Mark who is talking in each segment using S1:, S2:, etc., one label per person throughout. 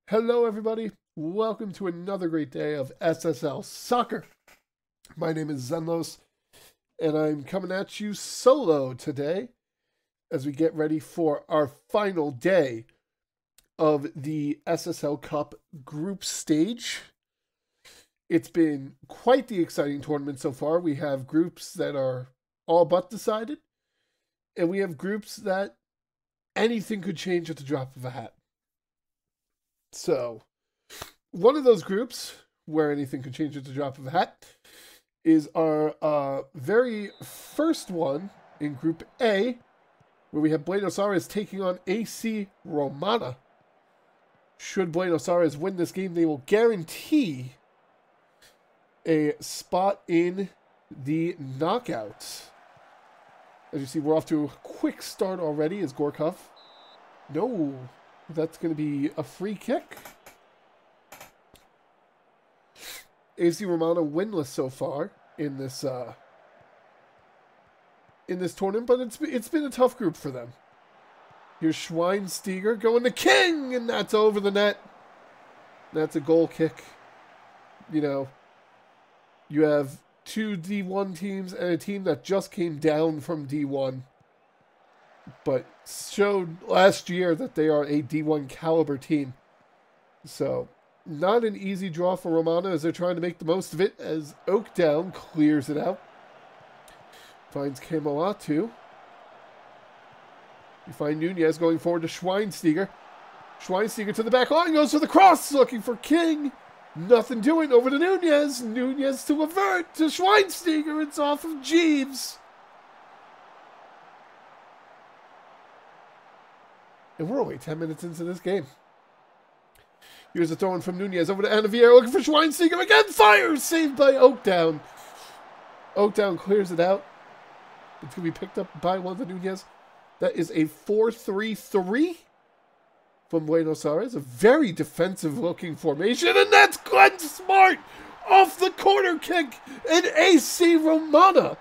S1: Hello everybody, welcome to another great day of SSL Soccer. My name is Zenlos, and I'm coming at you solo today as we get ready for our final day of the SSL Cup group stage. It's been quite the exciting tournament so far. We have groups that are all but decided, and we have groups that anything could change at the drop of a hat. So, one of those groups where anything could change at the drop of a hat is our very first one in Group A, where we have Buenos Aires taking on AC Romana. Should Buenos Aires win this game, they will guarantee a spot in the knockouts. As you see, we're off to a quick start already as Gorkov. No. That's going to be a free kick. AC Romana winless so far in this tournament, but it's been a tough group for them. Here's Schweinsteiger going to King, and that's over the net. That's a goal kick. You know, you have two D1 teams and a team that just came down from D1. But showed last year that they are a D1 caliber team. So, not an easy draw for Romana as they're trying to make the most of it as Oakdown clears it out. Finds Kemalatu. You find Nunez going forward to Schweinsteiger. Schweinsteiger to the back line, goes for the cross, looking for King. Nothing doing, over to Nunez. Nunez to avert to Schweinsteiger. It's off of Jeeves. And we're only 10 minutes into this game. Here's a throw-in from Nunez over to Anavier, looking for Schweinsteiger again. Fires! Saved by Oakdown. Oakdown clears it out. It's going to be picked up by one of the Nunez. That is a 4-3-3 from Buenos Aires. A very defensive-looking formation. And that's Glenn Smart off the corner kick. And AC Romana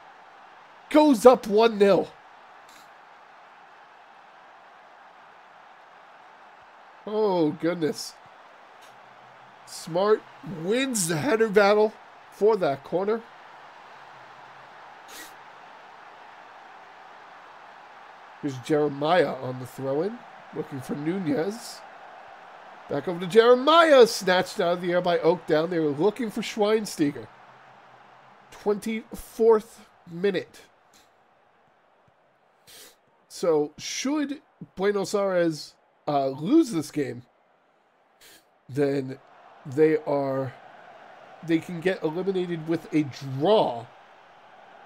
S1: goes up 1-0. Oh, goodness. Smart wins the header battle for that corner. Here's Jeremiah on the throw-in, looking for Nunez. Back over to Jeremiah, snatched out of the air by Oakdown. They were looking for Schweinsteiger. 24th minute. So, should Buenos Aires lose this game, then they can get eliminated with a draw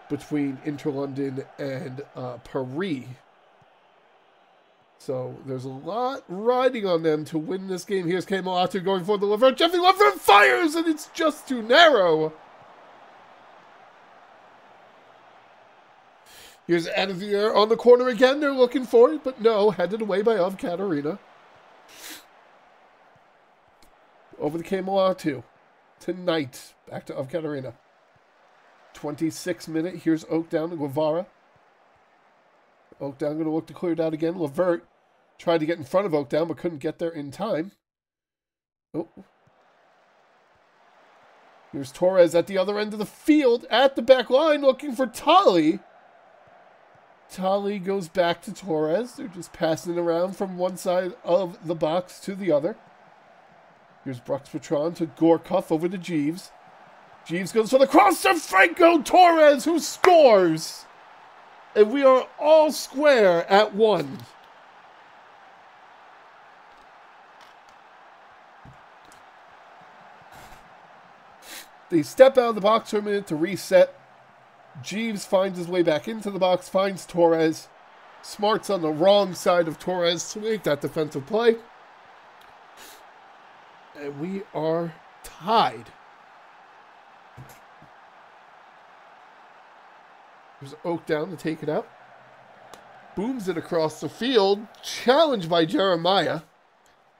S1: between Interlondon and Paris. So there's a lot riding on them to win this game. Here's Kemalatu going for the Levert. Jeffy Levert fires, and it's just too narrow. Here's Anavier on the corner again. They're looking for it, but no. Headed away by Of Katarina. Over the Kemalatu. Tonight. Back to Of Katarina. 26th minute. Here's Oakdown and Guevara. Oakdown going to look to clear it out again. Levert tried to get in front of Oakdown, but couldn't get there in time. Oh. Here's Torres at the other end of the field. At the back line looking for Tali. Tali goes back to Torres. They're just passing it around from one side of the box to the other. Here's Brooks Patron to Gorkov over to Jeeves. Jeeves goes for the cross to Franco Torres, who scores. And we are all square at 1. They step out of the box for a minute to reset. Jeeves finds his way back into the box, finds Torres. Smart's on the wrong side of Torres to make that defensive play. And we are tied. There's Oakdown to take it out. Booms it across the field. Challenged by Jeremiah.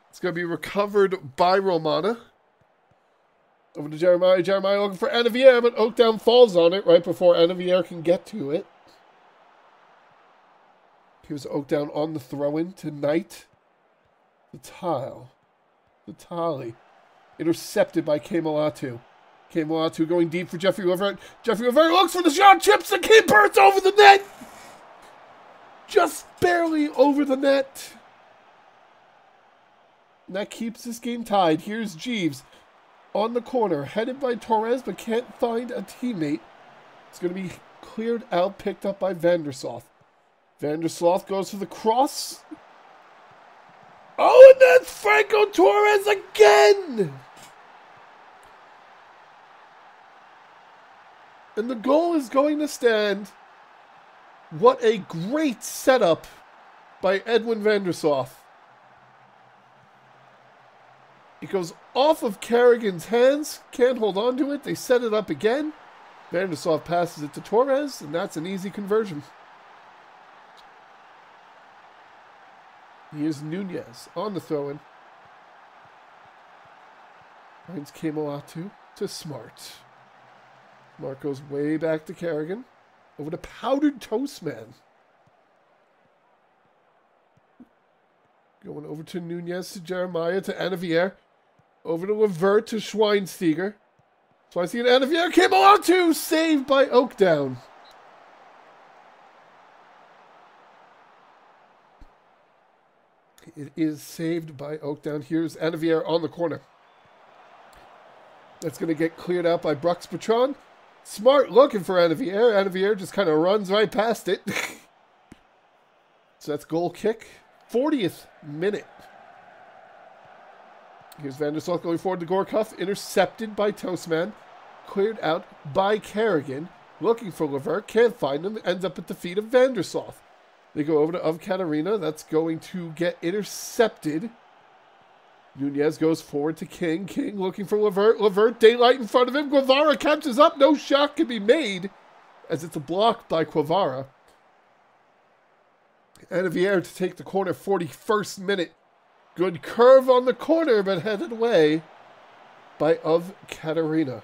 S1: It's going to be recovered by Romana. Over to Jeremiah. Jeremiah looking for Anavier, but Oakdown falls on it right before Anavier can get to it. Here's Oakdown on the throw-in to Knight. The tile. The Tali. Intercepted by Kemalatu. Kemalatu going deep for Jeffrey Levert. Jeffrey Levert looks for the shot. Chips the keeper. Over the net. Just barely over the net. And that keeps this game tied. Here's Jeeves on the corner. Headed by Torres, but can't find a teammate. It's going to be cleared out. Picked up by Vandersloth. Vandersloth goes for the cross. Oh, and that's Franco Torres again! And the goal is going to stand. What a great setup by Edwin Vandersloth. It goes off of Kerrigan's hands. Can't hold on to it. They set it up again. Vandersloth passes it to Torres, and that's an easy conversion. Here's Nunez on the throw-in. Finds Kemalatu to Smart. Smart goes way back to Kerrigan. Over to Powdered Toast Man. Going over to Nunez to Jeremiah to Anavier. Over to Levert to Schweinsteiger. Schweinsteiger and Anavier. Kemalatu saved by Oakdown. It is saved by Oakdown. Here's Anavier on the corner. That's going to get cleared out by Brooks Patron. Smart looking for Anavier. Anavier just kind of runs right past it. So that's goal kick. 40th minute. Here's Vandersloth going forward to Gorkuff. Intercepted by Toastman. Cleared out by Kerrigan. Looking for Levert. Can't find him. Ends up at the feet of Vandersloth. They go over to Katarina. That's going to get intercepted. Nunez goes forward to King. King looking for Levert. Levert, daylight in front of him. Guevara catches up. No shot can be made as it's a block by Guevara. Anavier to take the corner. 41st minute. Good curve on the corner, but headed away by Katarina.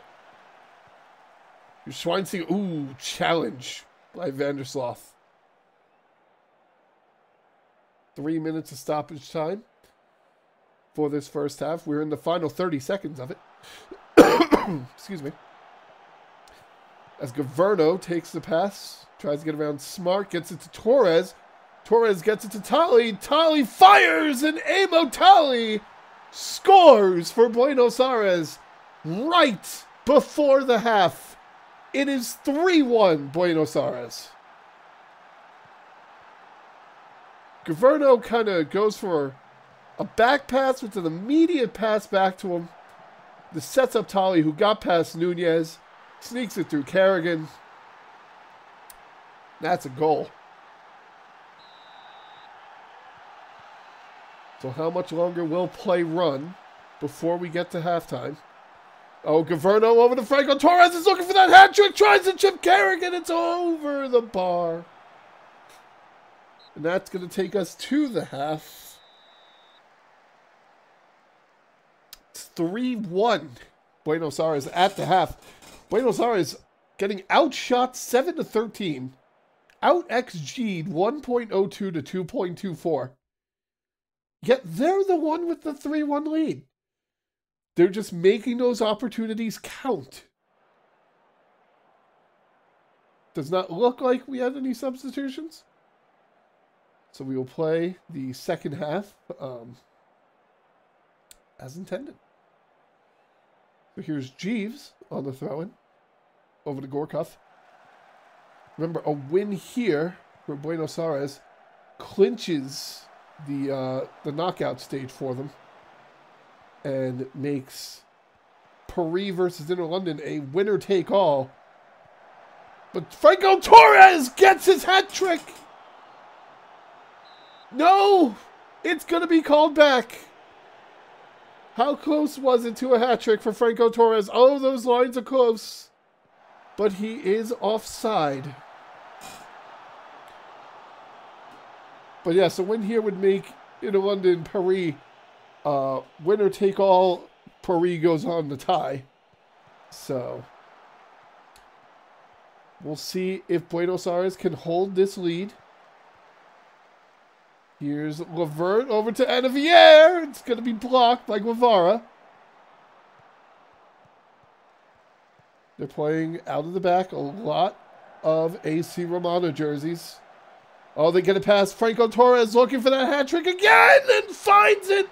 S1: Schweinsteiger. Ooh, challenge by Vandersloth. 3 minutes of stoppage time for this first half. We're in the final 30 seconds of it. Excuse me. As Governo takes the pass, tries to get around Smart, gets it to Torres. Torres gets it to Tali. Tali fires, and Amo Tali scores for Buenos Aires right before the half. It is 3-1 Buenos Aires. Governo kind of goes for a back pass with an immediate pass back to him. This sets up Tali, who got past Nunez. Sneaks it through Kerrigan. That's a goal. So how much longer will play run before we get to halftime? Oh, Governo over to Franco Torres is looking for that hat trick. Tries to chip Kerrigan. It's over the bar. And that's going to take us to the half. It's 3-1. Buenos Aires at the half. Buenos Aires getting outshot 7-13. Out XG'd 1.02 to 2.24. Yet they're the one with the 3-1 lead. They're just making those opportunities count. Does not look like we had any substitutions. So we will play the second half as intended. So here's Jeeves on the throw-in. Over to Gorkuff. Remember, a win here for Buenos Aires clinches the knockout stage for them. And makes Paris versus Inter London a winner-take-all. But Franco Torres gets his hat trick! No! It's going to be called back. How close was it to a hat trick for Franco Torres? Oh, those lines are close. But he is offside. But yes, a win here would make Inter London, Paris, winner take all. Paris goes on to tie. So we'll see if Buenos Aires can hold this lead. Here's Levert over to Anavier. It's going to be blocked by Guevara. They're playing out of the back a lot of AC Romana jerseys. Oh, they get it past Franco Torres, looking for that hat trick again and finds it.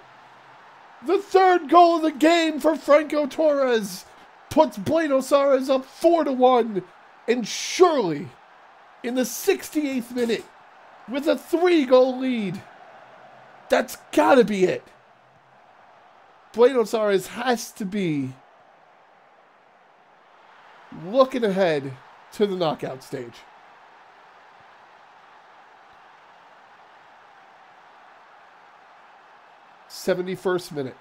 S1: The third goal of the game for Franco Torres puts Buenos Aires up 4-1. And surely, in the 68th minute, with a 3-goal lead, that's gotta be it. Buenos Aires has to be looking ahead to the knockout stage. '71st minute.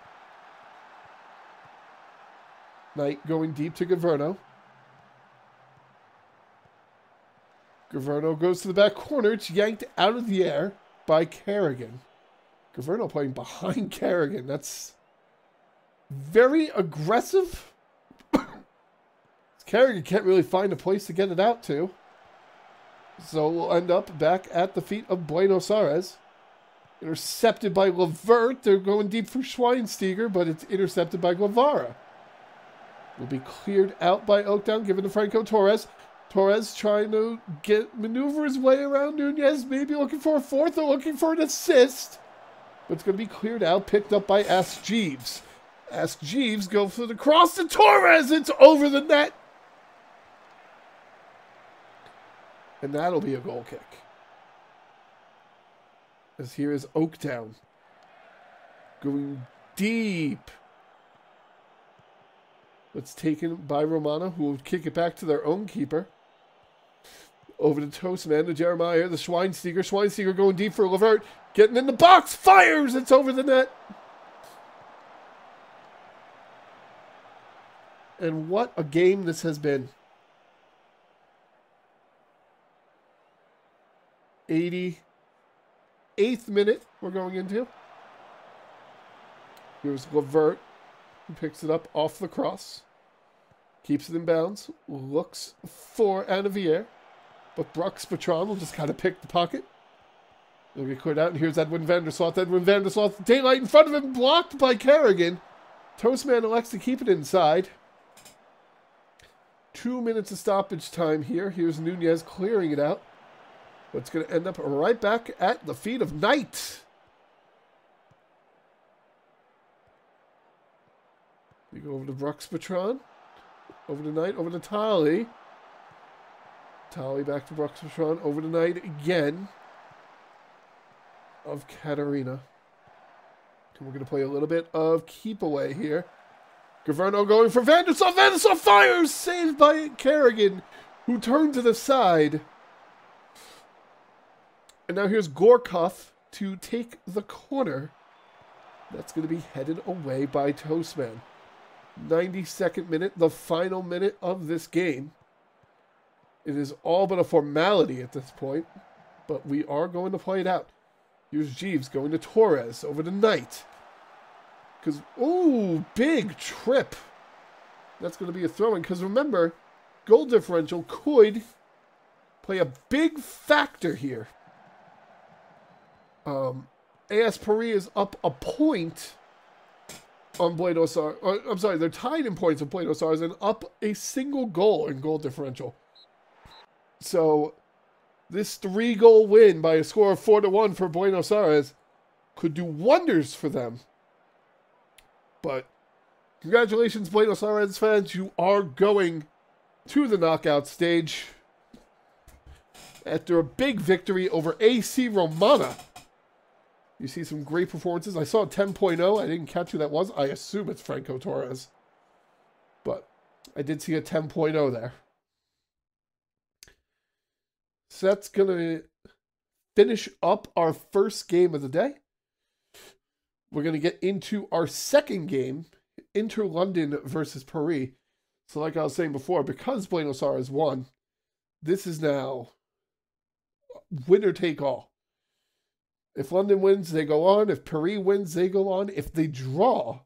S1: Knight going deep to Governo. Governo goes to the back corner. It's yanked out of the air by Kerrigan. Governo playing behind Kerrigan. That's very aggressive. Kerrigan can't really find a place to get it out to. So we'll end up back at the feet of Buenos Aires. Intercepted by Levert. They're going deep for Schweinsteiger, but it's intercepted by Guevara. Will be cleared out by Oaktown, given to Franco Torres. Torres trying to maneuver his way around Nunez, maybe looking for a fourth or looking for an assist. But it's going to be cleared out, picked up by Ask Jeeves. Ask Jeeves go for the cross to Torres. It's over the net. And that'll be a goal kick. As here is Oaktown. Going deep. It's taken by Romana, who will kick it back to their own keeper. Over to Toastman, to Jeremiah, the Schweinsteiger. Schweinsteiger going deep for Levert. Getting in the box. Fires. It's over the net. And what a game this has been. 88th minute we're going into. Here's Levert, who picks it up off the cross. Keeps it in bounds. Looks for Anavier. But Brooks Patron will just kind of pick the pocket. They'll get cleared out. And here's Edwin van der Sloot. Edwin van der Sloot, daylight in front of him, blocked by Kerrigan. Toastman elects to keep it inside. 2 minutes of stoppage time here. Here's Nunez clearing it out. But it's going to end up right back at the feet of Knight. We go over to Brooks Patron. Over to Knight. Over to Tolly. Tolly back to Brooks Patron. Over to Knight again. Of Katarina. And we're going to play a little bit of keep away here. Governo going for Van der Sloot. Van der Sloot fires! Saved by Kerrigan, who turned to the side. And now here's Gorkov to take the corner. That's going to be headed away by Toastman. 92nd minute, the final minute of this game. It is all but a formality at this point, but we are going to play it out. Here's Jeeves going to Torres, over to Knight. Because, ooh, big trip. That's going to be a throw-in, because remember, goal differential could play a big factor here. AS Paris is up a point on Buenos Aires. I'm sorry, they're tied in points with Buenos Aires and up a single goal in goal differential. So this 3-goal win by a score of 4-1 for Buenos Aires could do wonders for them. But congratulations, Buenos Aires fans. You are going to the knockout stage after a big victory over AC Romana. You see some great performances. I saw a 10.0. I didn't catch who that was. I assume it's Franco Torres. But I did see a 10.0 there. So that's going to finish up our first game of the day. We're going to get into our second game, Inter London versus Paris. So like I was saying before, because Buenos Aires won, this is now winner take all. If London wins, they go on. If Paris wins, they go on. If they draw,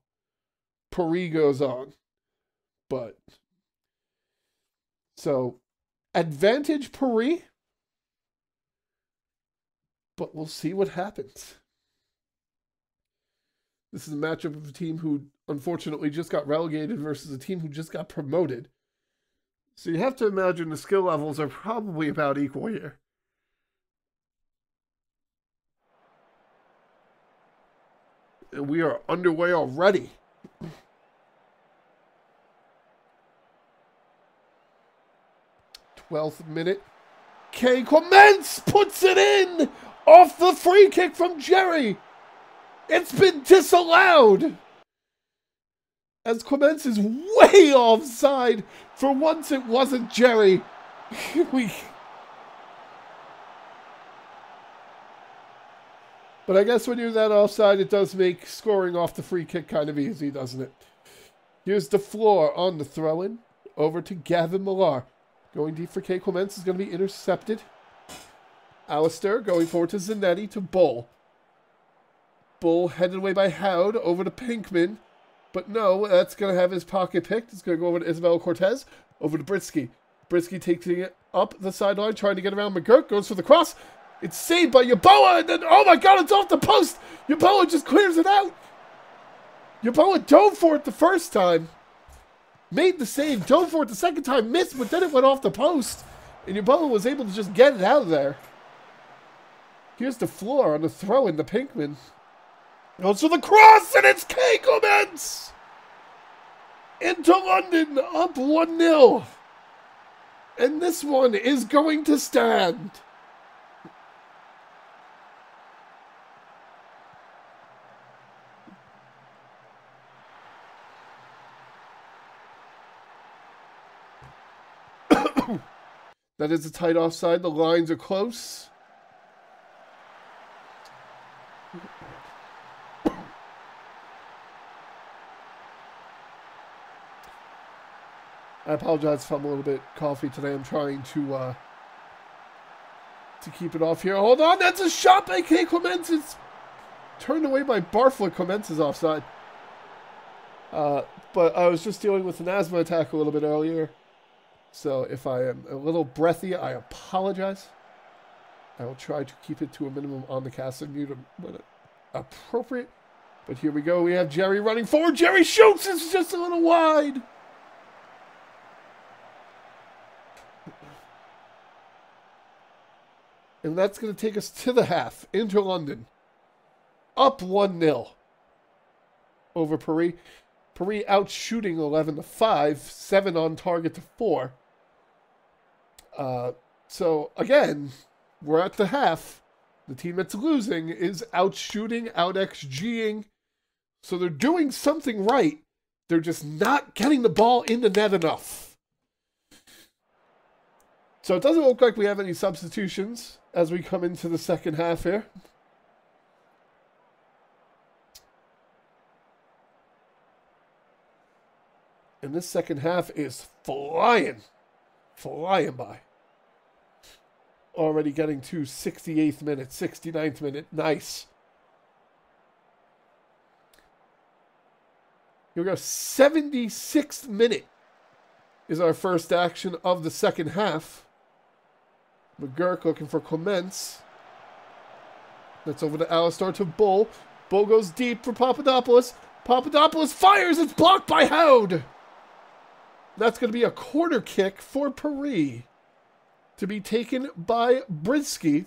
S1: Paris goes on. But, so, advantage Paris. But we'll see what happens. This is a matchup of a team who unfortunately just got relegated versus a team who just got promoted. So you have to imagine the skill levels are probably about equal here. And we are underway already. 12th minute. K. Clements puts it in off the free kick from Jerry. It's been disallowed. As Clements is way offside. For once it wasn't Jerry. But I guess when you're that offside, it does make scoring off the free kick kind of easy, doesn't it? Here's the floor on the throw-in. Over to Gavin Millar. Going deep for K. Clements is going to be intercepted. Alistair going forward to Zanetti to Bull. Bull headed away by Howd over to Pinkman. But no, that's going to have his pocket picked. It's going to go over to Isabel Cortez. Over to Britsky. Britsky taking it up the sideline, trying to get around McGurk. Goes for the cross. It's saved by Yeboah. And then, oh my God, it's off the post. Yeboah just clears it out. Yeboah dove for it the first time. Made the save. Dove for it the second time. Missed, but then it went off the post. And Yeboah was able to just get it out of there. Here's the floor on the throw in the Pinkman. Goes for the cross, and it's K. Clements! Into London, up 1-0. And this one is going to stand. That is a tight offside. The lines are close. I apologize if I'm a little bit coffee today. I'm trying to keep it off here. Hold on, that's a shot by K. Clements. It's turned away by Barfoot. Clements is offside. But I was just dealing with an asthma attack a little bit earlier. So if I am a little breathy, I apologize. I will try to keep it to a minimum on the cast and mute when appropriate. But here we go. We have Jerry running forward. Jerry shoots. It's just a little wide. And that's going to take us to the half, into London. Up 1-0 over Paris. Paris out shooting 11-5, 7 on target to 4. So, again, we're at the half. The team that's losing is out shooting, out XGing. So they're doing something right. They're just not getting the ball in the net enough. So it doesn't look like we have any substitutions as we come into the second half here. And this second half is flying by. Already getting to 68th minute, 69th minute. Nice. Here we go. 76th minute is our first action of the second half. McGurk looking for Clements. That's over to Alistair to Bull. Bull goes deep for Papadopoulos. Papadopoulos fires. It's blocked by Howd. That's going to be a corner kick for Paris to be taken by Britsky.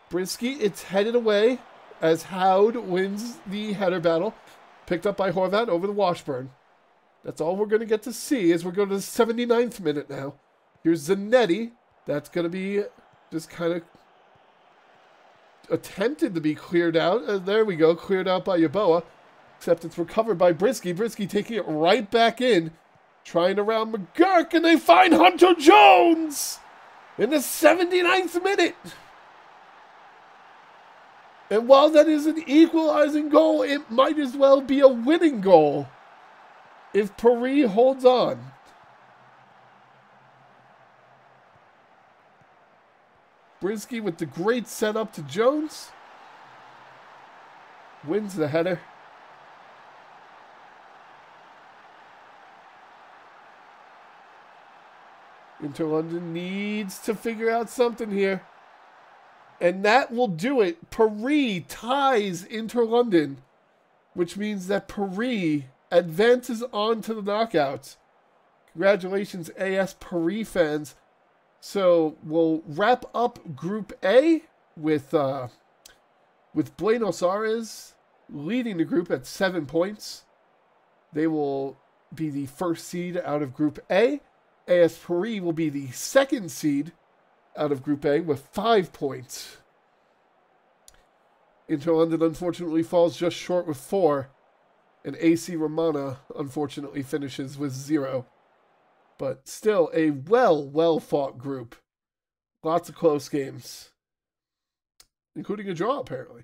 S1: Britsky, it's headed away as Howd wins the header battle. Picked up by Horvat over to Washburn. That's all we're going to get to see as we're going to the 79th minute now. Here's Zanetti. That's going to be just kind of attempted to be cleared out. There we go, cleared out by Yeboah. Except it's recovered by Britsky. Britsky taking it right back in. Trying to round McGurk, and they find Hunter Jones in the 79th minute. And while that is an equalizing goal, it might as well be a winning goal if Paris holds on. Britsky with the great setup to Jones. Wins the header. Inter London needs to figure out something here. And that will do it. Paris ties Inter London, which means that Paris advances on to the knockouts. Congratulations, AS Paris fans. So we'll wrap up Group A with Buenos Aires leading the group at 7 points. They will be the first seed out of Group A. AS Paris will be the second seed out of Group A with 5 points. Inter London unfortunately falls just short with 4. And AC Romana unfortunately finishes with 0. But still a well fought group. Lots of close games. Including a draw, apparently.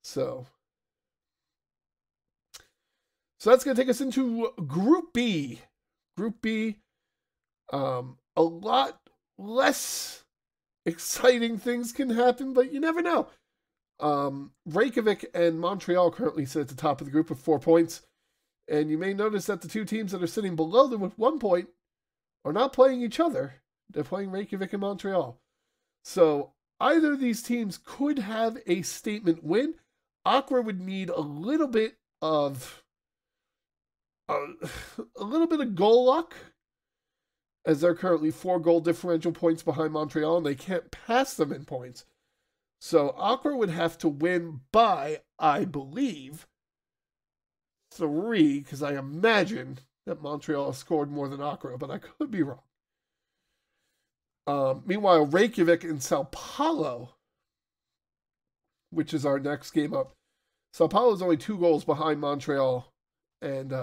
S1: So that's going to take us into Group B. Group B, a lot less exciting things can happen, but you never know. Reykjavik and Montreal currently sit at the top of the group with 4 points. And you may notice that the two teams that are sitting below them with 1 point are not playing each other. They're playing Reykjavik and Montreal. So either of these teams could have a statement win. Accra would need a little bit of goal luck, as they're currently 4 goal differential points behind Montreal, and they can't pass them in points. So Accra would have to win by, I believe, 3, because I imagine that Montreal scored more than Accra, but I could be wrong. Meanwhile, Reykjavik and Sao Paulo, which is our next game up. Sao Paulo is only 2 goals behind Montreal and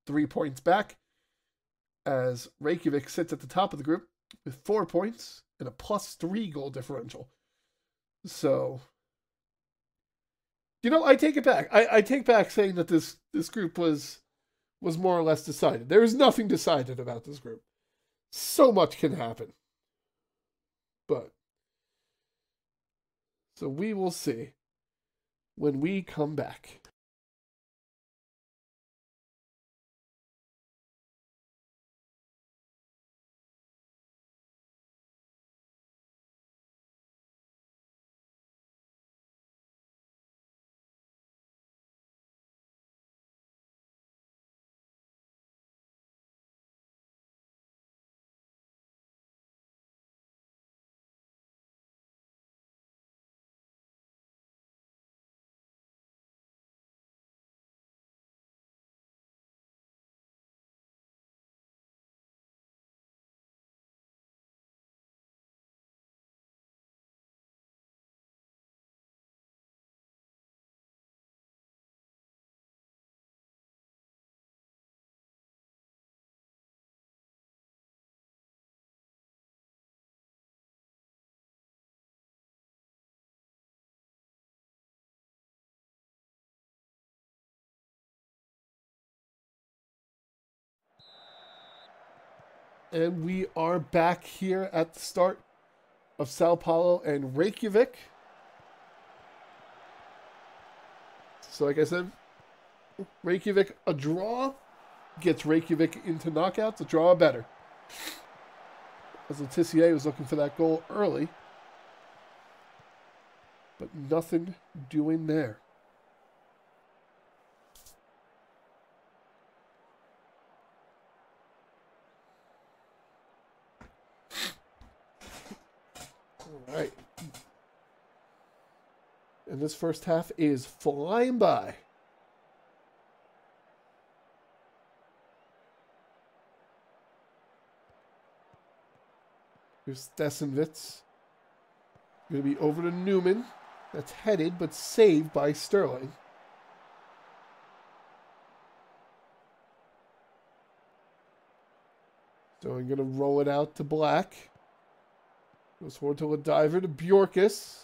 S1: 3 points back, as Reykjavik sits at the top of the group with 4 points and a +3 goal differential. So, you know, I take it back. I take back saying that this group was more or less decided. There is nothing decided about this group. So much can happen. But, so we will see when we come back. And we are back here at the start of Sao Paulo and Reykjavik. So like I said, Reykjavik, a draw gets Reykjavik into knockouts. A draw better. As Letitia was looking for that goal early. But nothing doing there. All right. And this first half is flying by. Here's Stesenwitz. Going to be over to Newman. That's headed, but saved by Sterling. Sterling going to roll it out to Black. Goes forward to Ladiver to Bjorkis.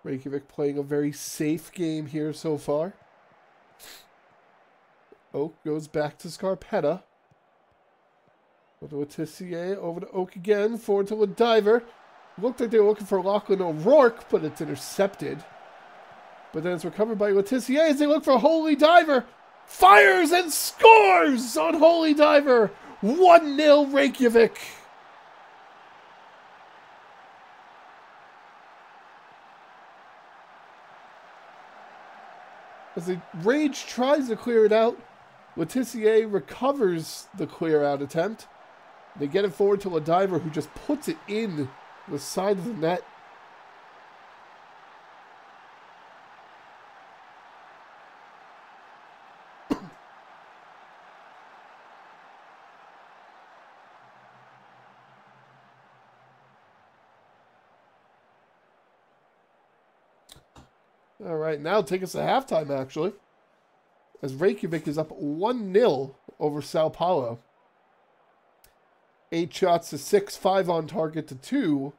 S1: Reykjavik playing a very safe game here so far. Oak goes back to Scarpetta. Over to Tissier, over to Oak again, forward to Ladiver. Looked like they were looking for Lachlan O'Rourke, but it's intercepted. But then it's recovered by Letitia as they look for Holy Diver. Fires and scores on Holy Diver. 1-0 Reykjavik. As the Rage tries to clear it out, Letitia recovers the clear out attempt. They get it forward to Ladiver, who just puts it in the side of the net. All right, now take us to halftime, actually. As Reykjavik is up 1-0 over Sao Paulo. 8 shots to 6, 5 on target to 2.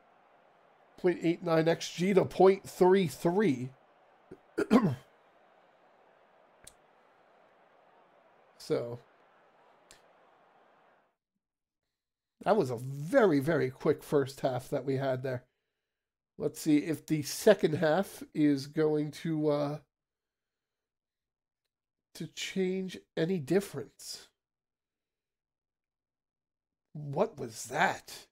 S1: 0.89 XG to 0.33. So, that was a very, very quick first half that we had there. Let's see if the second half is going to change any difference. What was that?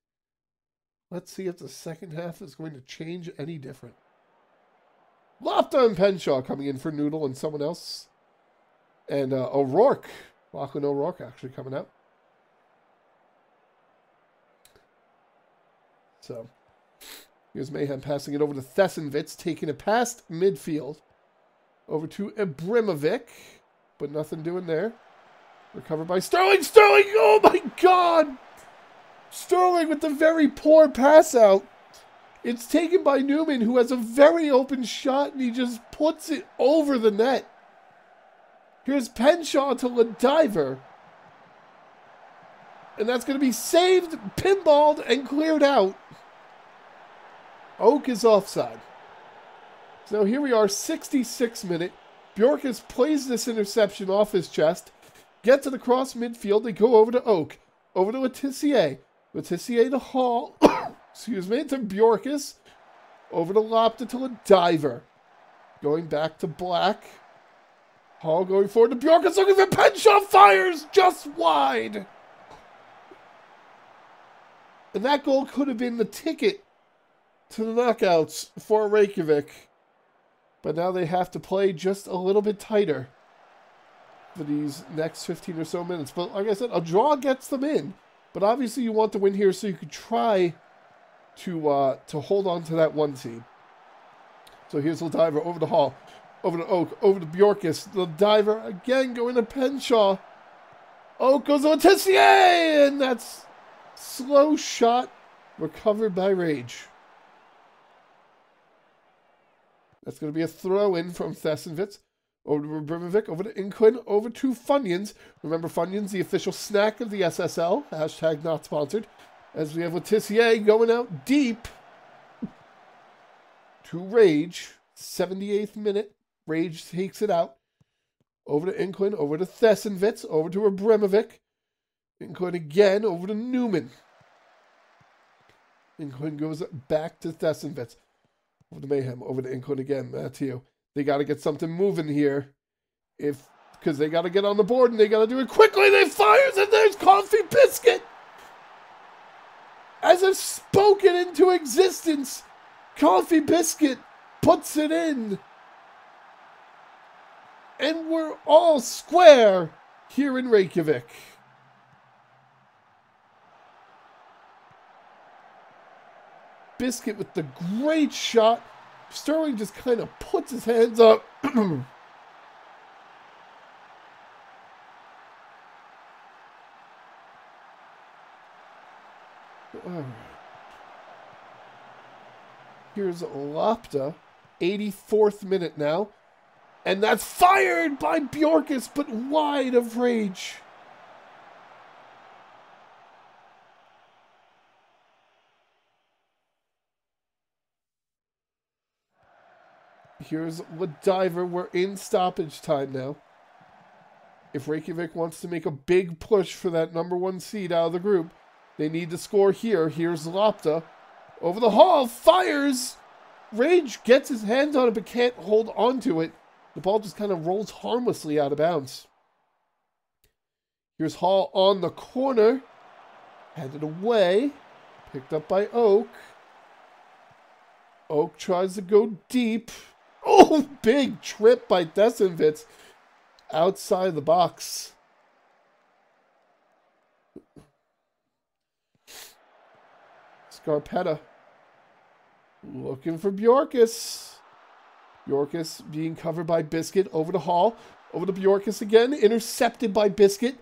S1: Let's see if the second half is going to change any different. Lofta and Penshaw coming in for Noodle and someone else. And O'Rourke. Lachlan O'Rourke actually coming out. So, here's Mayhem passing it over to Thessenvitz, taking it past midfield. Over to Ibrahimovic, but nothing doing there. Recovered by Sterling. Sterling! Oh my God! Sterling with the very poor pass out. It's taken by Newman, who has a very open shot, and he just puts it over the net. Here's Penshaw to Ladiver. And that's going to be saved, pinballed, and cleared out. Oak is offside. So here we are, 66th minute. Bjorkis plays this interception off his chest. Get to the cross midfield. They go over to Oak. Over to Letitia. Letitia to Hall. Excuse me, to Bjorkis. Over to Lopta to Ladiver. Going back to Black. Hall going forward to Bjorkis. Looking for Penshaw. Fires just wide. And that goal could have been the ticket to the knockouts for Reykjavik. But now they have to play just a little bit tighter for these next 15 or so minutes. But like I said, a draw gets them in. But obviously you want to win here so you could try to hold on to that 1 seed. So here's Ladiver over to Hall. Over to Oak. Over to Bjorkis. Ladiver again going to Penshaw. Oak goes to Letitia! And that's slow shot recovered by Rage. That's going to be a throw-in from Thessenvitz. Over to Ibrahimovic, over to Inquin, over to Funyuns. Remember Funyuns, the official snack of the SSL. Hashtag not sponsored. As we have Letitia going out deep to Rage. 78th minute. Rage takes it out. Over to Inquin, over to Thessenvitz, over to Ibrahimovic. Inquin again, over to Newman. Inquin goes back to Thessenvitz. Over to Mayhem, over to Inquin again. Matthew. They got to get something moving here. Because they got to get on the board and they got to do it quickly. They fires and there's Coffee Biscuit. As if spoken into existence, Coffee Biscuit puts it in. And we're all square here in Reykjavik. Biscuit with the great shot. Sterling just kind of puts his hands up. Here's Lopta, 84th minute now. And that's fired by Bjorkis, but wide of Rage. Here's Ladiver. We're in stoppage time now. If Reykjavik wants to make a big push for that #1 seed out of the group, they need to score here. Here's Lopta. Over the Hall. Fires. Rage gets his hands on it but can't hold on to it. The ball just kind of rolls harmlessly out of bounds. Here's Hall on the corner. Handed away. Picked up by Oak. Oak tries to go deep. Oh, big trip by Desenvitz outside the box. Scarpetta looking for Bjorkis. Bjorkis being covered by Biscuit over to Hall. Over to Bjorkis again. Intercepted by Biscuit.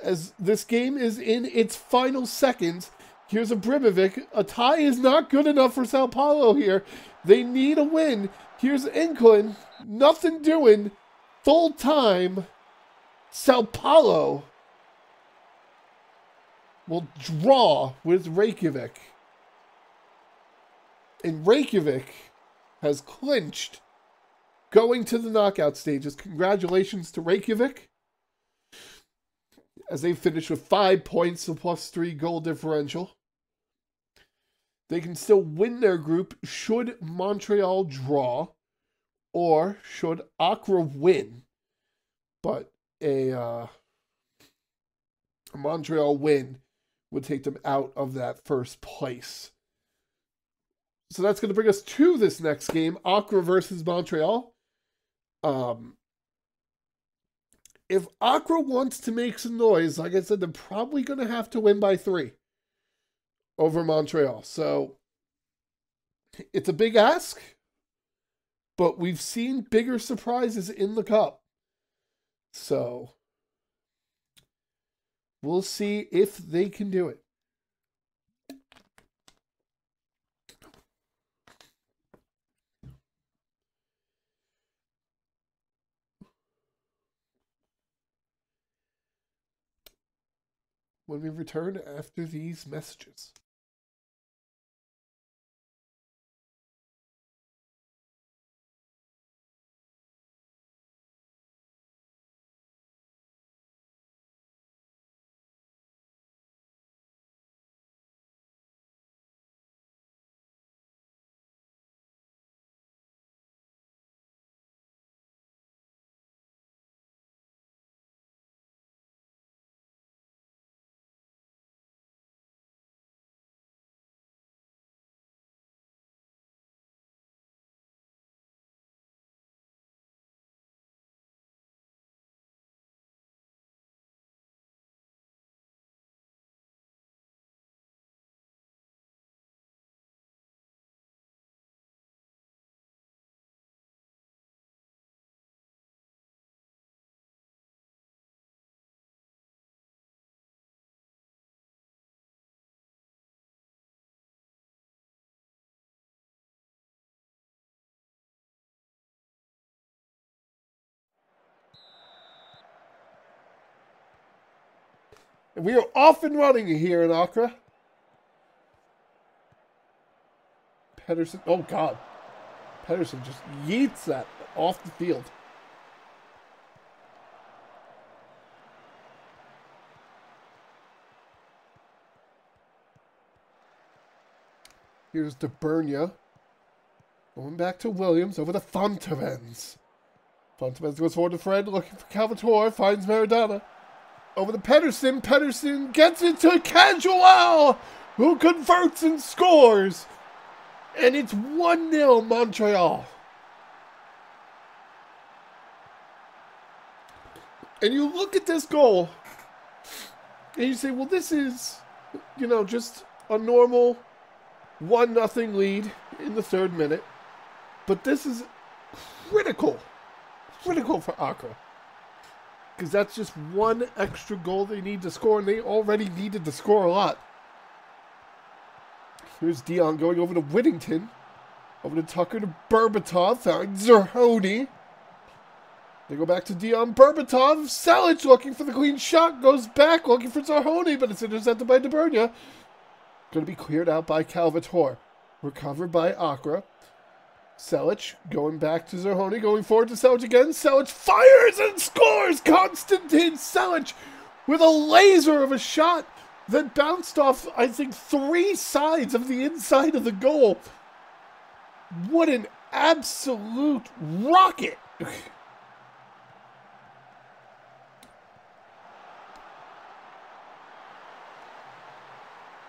S1: As this game is in its final seconds. Here's a Abrimovic. A tie is not good enough for Sao Paulo here. They need a win. Here's Inklin. Nothing doing. Full time. Sao Paulo will draw with Reykjavik. And Reykjavik has clinched going to the knockout stages. Congratulations to Reykjavik, as they finish with 5 points, a +3 goal differential. They can still win their group should Montreal draw or should Accra win. But a Montreal win would take them out of that first place. So that's going to bring us to this next game, Accra versus Montreal. If Accra wants to make some noise, like I said, they're probably going to have to win by 3 over Montreal. So it's a big ask, but we've seen bigger surprises in the Cup. So we'll see if they can do it. When we return after these messages. And we are off and running here in Accra. Pedersen, oh God. Pedersen just yeets that off the field. Here's DeBernia. Going back to Williams over to Fontevens. Fontevens goes forward to Fred, looking for Calvator, finds Maradona. Over to Pedersen. Pedersen gets it to Casual, who converts and scores. And it's 1-0 Montreal. And you look at this goal, and you say, well, this is, you know, just a normal 1-0 lead in the 3rd minute. But this is critical for Accra. Because that's just one extra goal they need to score, and they already needed to score a lot. Here's Dion going over to Whittington. Over to Tucker to Berbatov. Found Zerhoni. They go back to Dion Berbatov. Selic looking for the clean shot. Goes back looking for Zerhoni, but it's intercepted by DeBernia. Going to be cleared out by Calvator. Recovered by Accra. Selic going back to Zerhoni, going forward to Selic again. Selic fires and scores! Konstantin Selic with a laser of a shot that bounced off, I think, 3 sides of the inside of the goal. What an absolute rocket!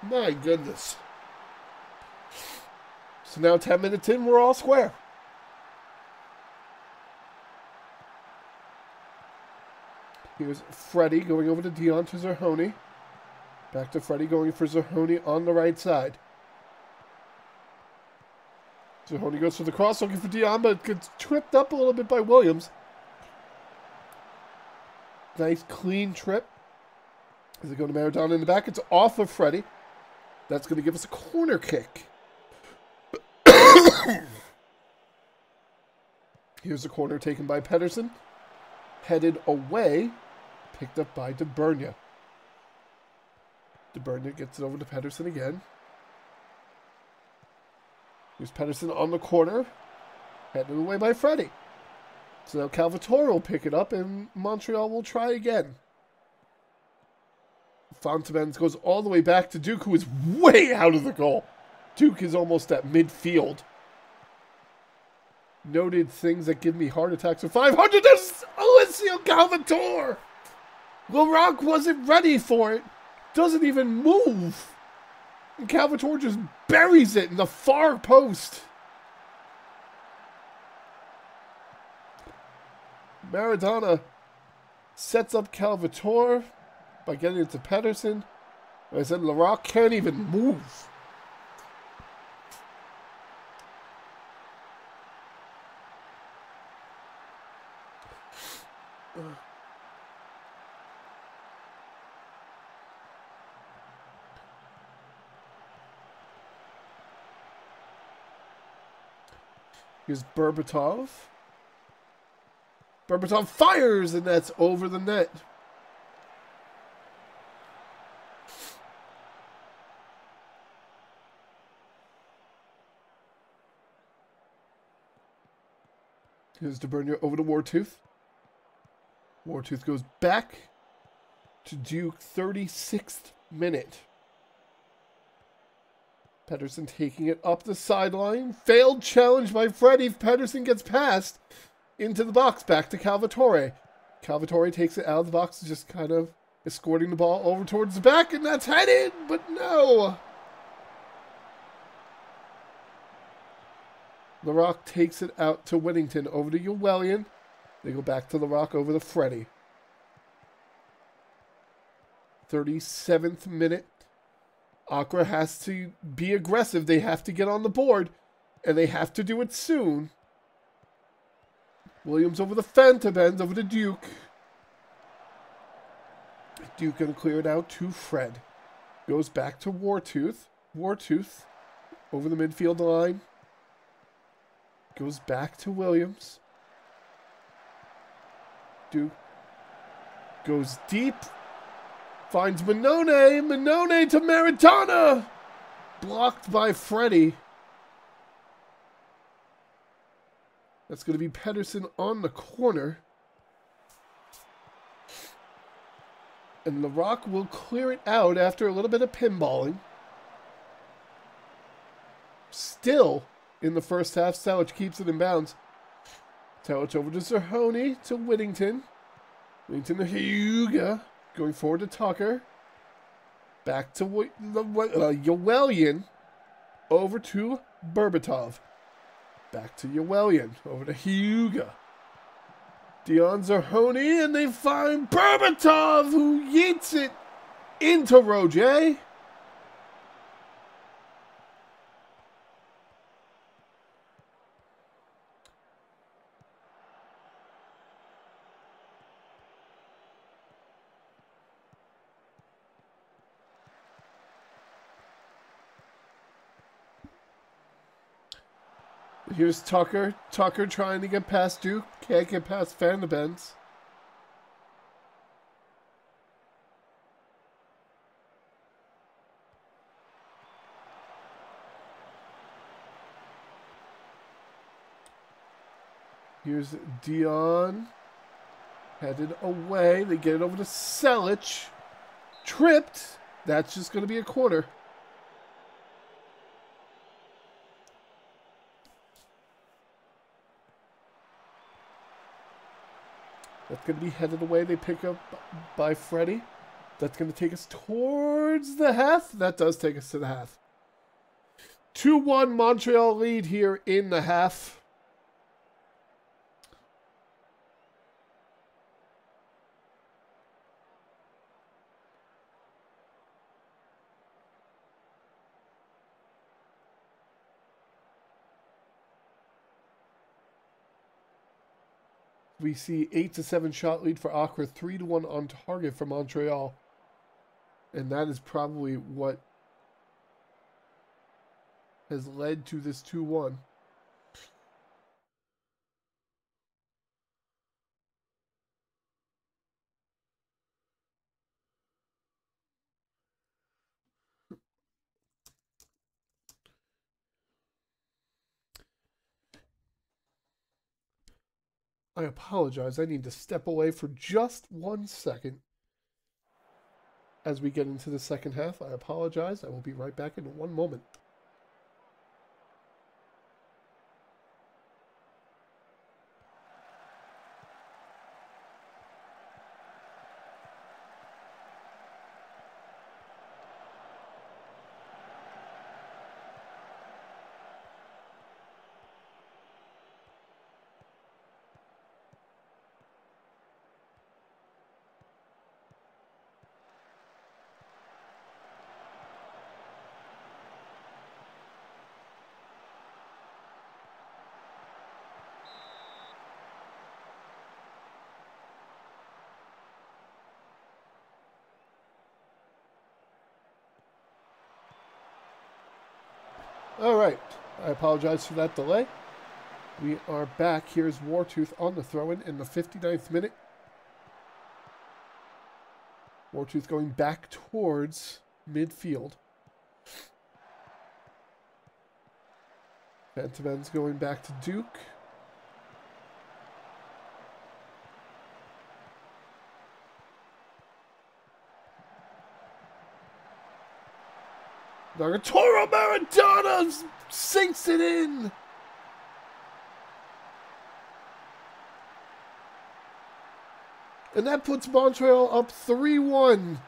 S1: My goodness. So now 10 minutes in, we're all square. Here's Freddie going over to Dion to Zerhoni. Back to Freddie going for Zerhoni on the right side. Zerhoni goes for the cross, looking for Dion, but gets tripped up a little bit by Williams. Nice clean trip. As they go to Maradona in the back, it's off of Freddie. That's going to give us a corner kick. Here's the corner taken by Pedersen. Headed away. Picked up by De Bruyne. De Bruyne gets it over to Pedersen again. Here's Pedersen on the corner. Headed away by Freddie. So now Calvatore will pick it up and Montreal will try again. Fontemens goes all the way back to Duke, who is way out of the goal. Duke is almost at midfield. Noted things that give me heart attacks for 500. There's Alessio Calvatore. Laroque wasn't ready for it. Doesn't even move. And Calvatore just buries it in the far post. Maradona sets up Calvatore by getting it to Pedersen. Like I said, Laroque can't even move. Here's Berbatov. Berbatov fires, and that's over the net. Here's De Bruyne over to Wartooth. Wartooth goes back to Duke, 36th minute. Pedersen taking it up the sideline. Failed challenge by Freddie. Pedersen gets past into the box. Back to Calvatore. Calvatore takes it out of the box, just kind of escorting the ball over towards the back, and that's headed, but no. Laroque takes it out to Whittington, over to Llewellyn. They go back to Laroque, over to Freddie. 37th minute. Accra has to be aggressive. They have to get on the board, and they have to do it soon. Williams over the Fontemens, over to Duke. Duke going to clear it out to Fred. Goes back to Wartooth. Wartooth over the midfield line. Goes back to Williams. Duke goes deep. Finds Minone. Minone to Maradona. Blocked by Freddie. That's going to be Pedersen on the corner. And Laroque will clear it out after a little bit of pinballing. Still in the first half, Salic keeps it in bounds. Salic over to Zerhoni, to Whittington. Whittington to Hyuga. Going forward to Tucker. Back to Llewellyn. Over to Berbatov. Back to Llewellyn. Over to Hyuga. Dion Zerhoni, and they find Berbatov, who yeets it into Roger. Here's Tucker. Tucker trying to get past Duke. Can't get past Fontemens. Here's Dion. Headed away. They get it over to Selic. Tripped. That's just going to be a corner. That's going to be headed away. They pick up by Freddie. That's going to take us towards the half. That does take us to the half. 2-1 Montreal lead here in the half. We see 8-7 shot lead for Accra, 3-1 on target for Montreal. And that is probably what has led to this 2-1. I apologize. I need to step away for just 1 second as we get into the second half. I apologize. I will be right back in 1 moment. All right. I apologize for that delay. We are back. Here's Wartooth on the throw-in the 59th minute. Wartooth going back towards midfield. Phantom Ends going back to Duke. Nagatoro Maradona sinks it in. And that puts Montreal up 3-1.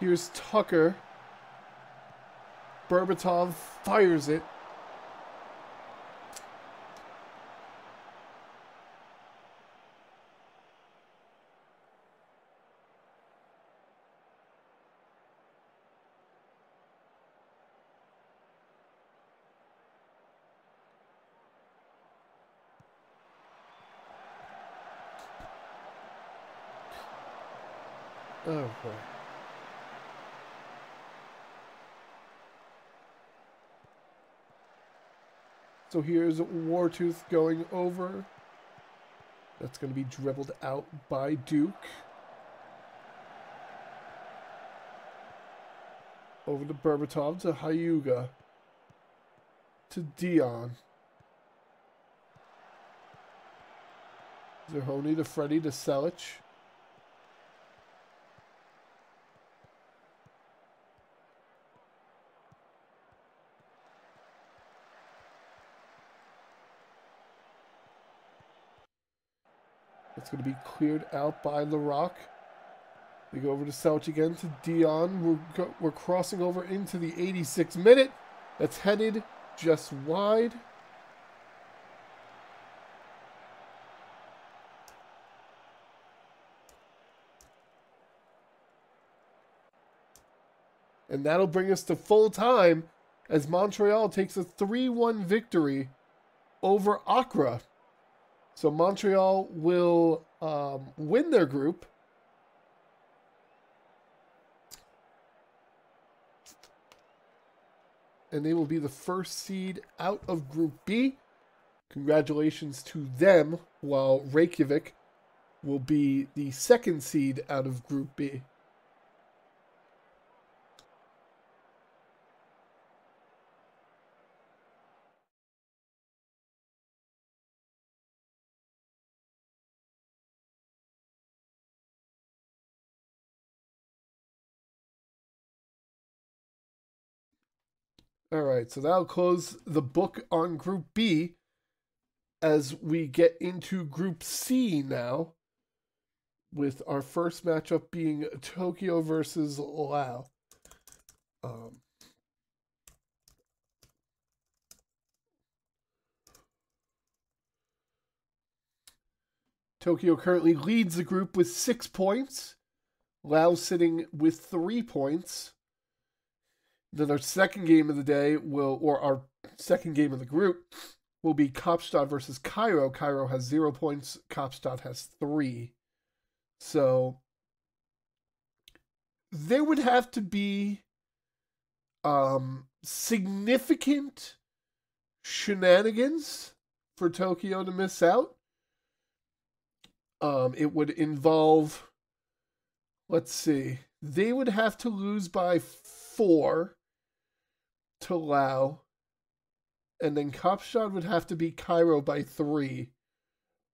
S1: Here's Tucker. Berbatov fires it. Oh boy. So here's Wartooth going over. That's going to be dribbled out by Duke. Over to Berbatov, to Hyuga. To Dion. Zerhoni to Freddie to Selic. It's going to be cleared out by LaRock. We go over to Selic again to Dion. We're crossing over into the 86th minute. That's headed just wide. And that'll bring us to full time as Montreal takes a 3-1 victory over Accra. So Montreal will win their group. And they will be the first seed out of Group B. Congratulations to them, while Reykjavik will be the second seed out of Group B. All right, so that'll close the book on Group B as we get into Group C now, with our first matchup being Tokyo versus Laos. Tokyo currently leads the group with 6 points. Laos sitting with 3 points. Then our second game of the day or our second game of the group, will be Kaapstad versus Cairo. Cairo has 0 points. Kaapstad has 3. So there would have to be significant shenanigans for Tokyo to miss out. It would involve, let's see, they would have to lose by 4 to Laos, and then Kaapstad would have to beat Cairo by 3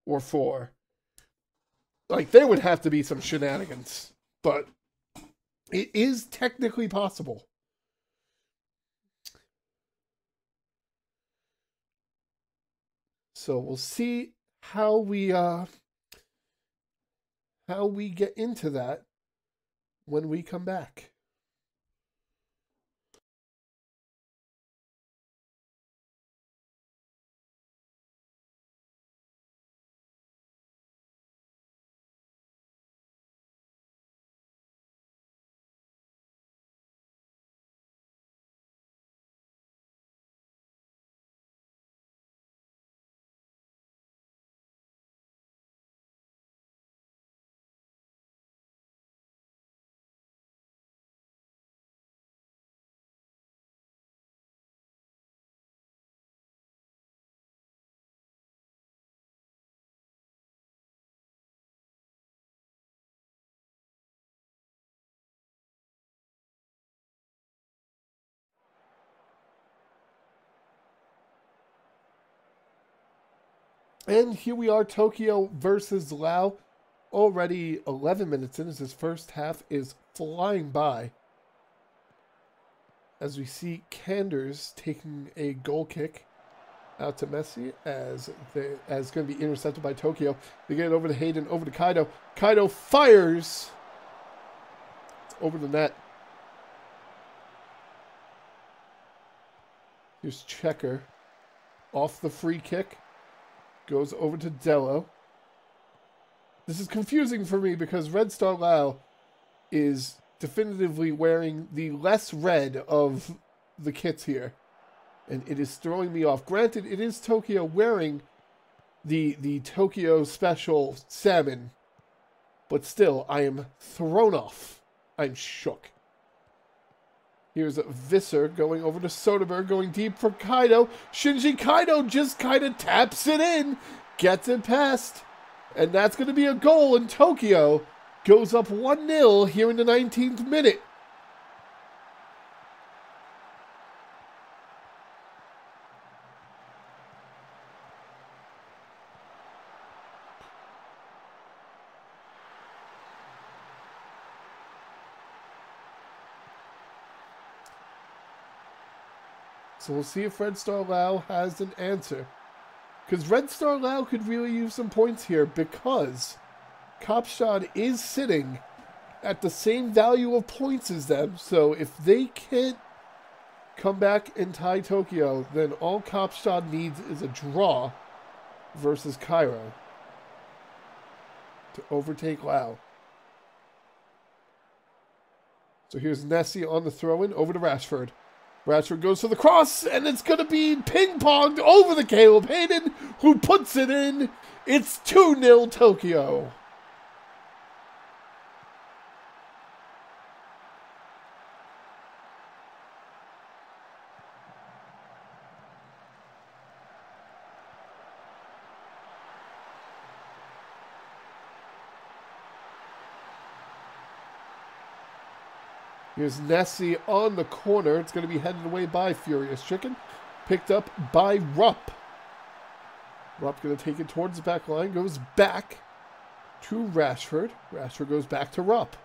S1: or 4. Like, there would have to be some shenanigans, but it is technically possible. So we'll see how we get into that when we come back. And here we are, Tokyo versus Laos. Already 11 minutes in as this first half is flying by. As we see Kanders taking a goal kick out to Messi as going to be intercepted by Tokyo. They get it over to Hayden, over to Kaido. Kaido fires over the net. Here's Checker off the free kick. Goes over to Dello. This is confusing for me because Red Star Lao is definitively wearing the less red of the kits here. And it is throwing me off. Granted, it is Tokyo wearing the Tokyo special salmon. But still, I am thrown off. I'm shook. Here's Visser going over to Soderbergh, going deep for Kaido. Shinji Kaido just kind of taps it in, gets it past, and that's going to be a goal, and Tokyo goes up 1-0 here in the 19th minute. So we'll see if Red Star Lao has an answer. Because Red Star Lao could really use some points here because Kaapstad is sitting at the same value of points as them. So if they can't come back and tie Tokyo, then all Kaapstad needs is a draw versus Cairo to overtake Lao. So here's Nessie on the throw-in over to Rashford. Rashford goes for the cross, and it's going to be ping-ponged over the Caleb Hayden, who puts it in. It's 2-0 Tokyo. Here's Nessie on the corner. It's going to be headed away by Furious Chicken. Picked up by Rupp. Rupp going to take it towards the back line. Goes back to Rashford. Rashford goes back to Rupp.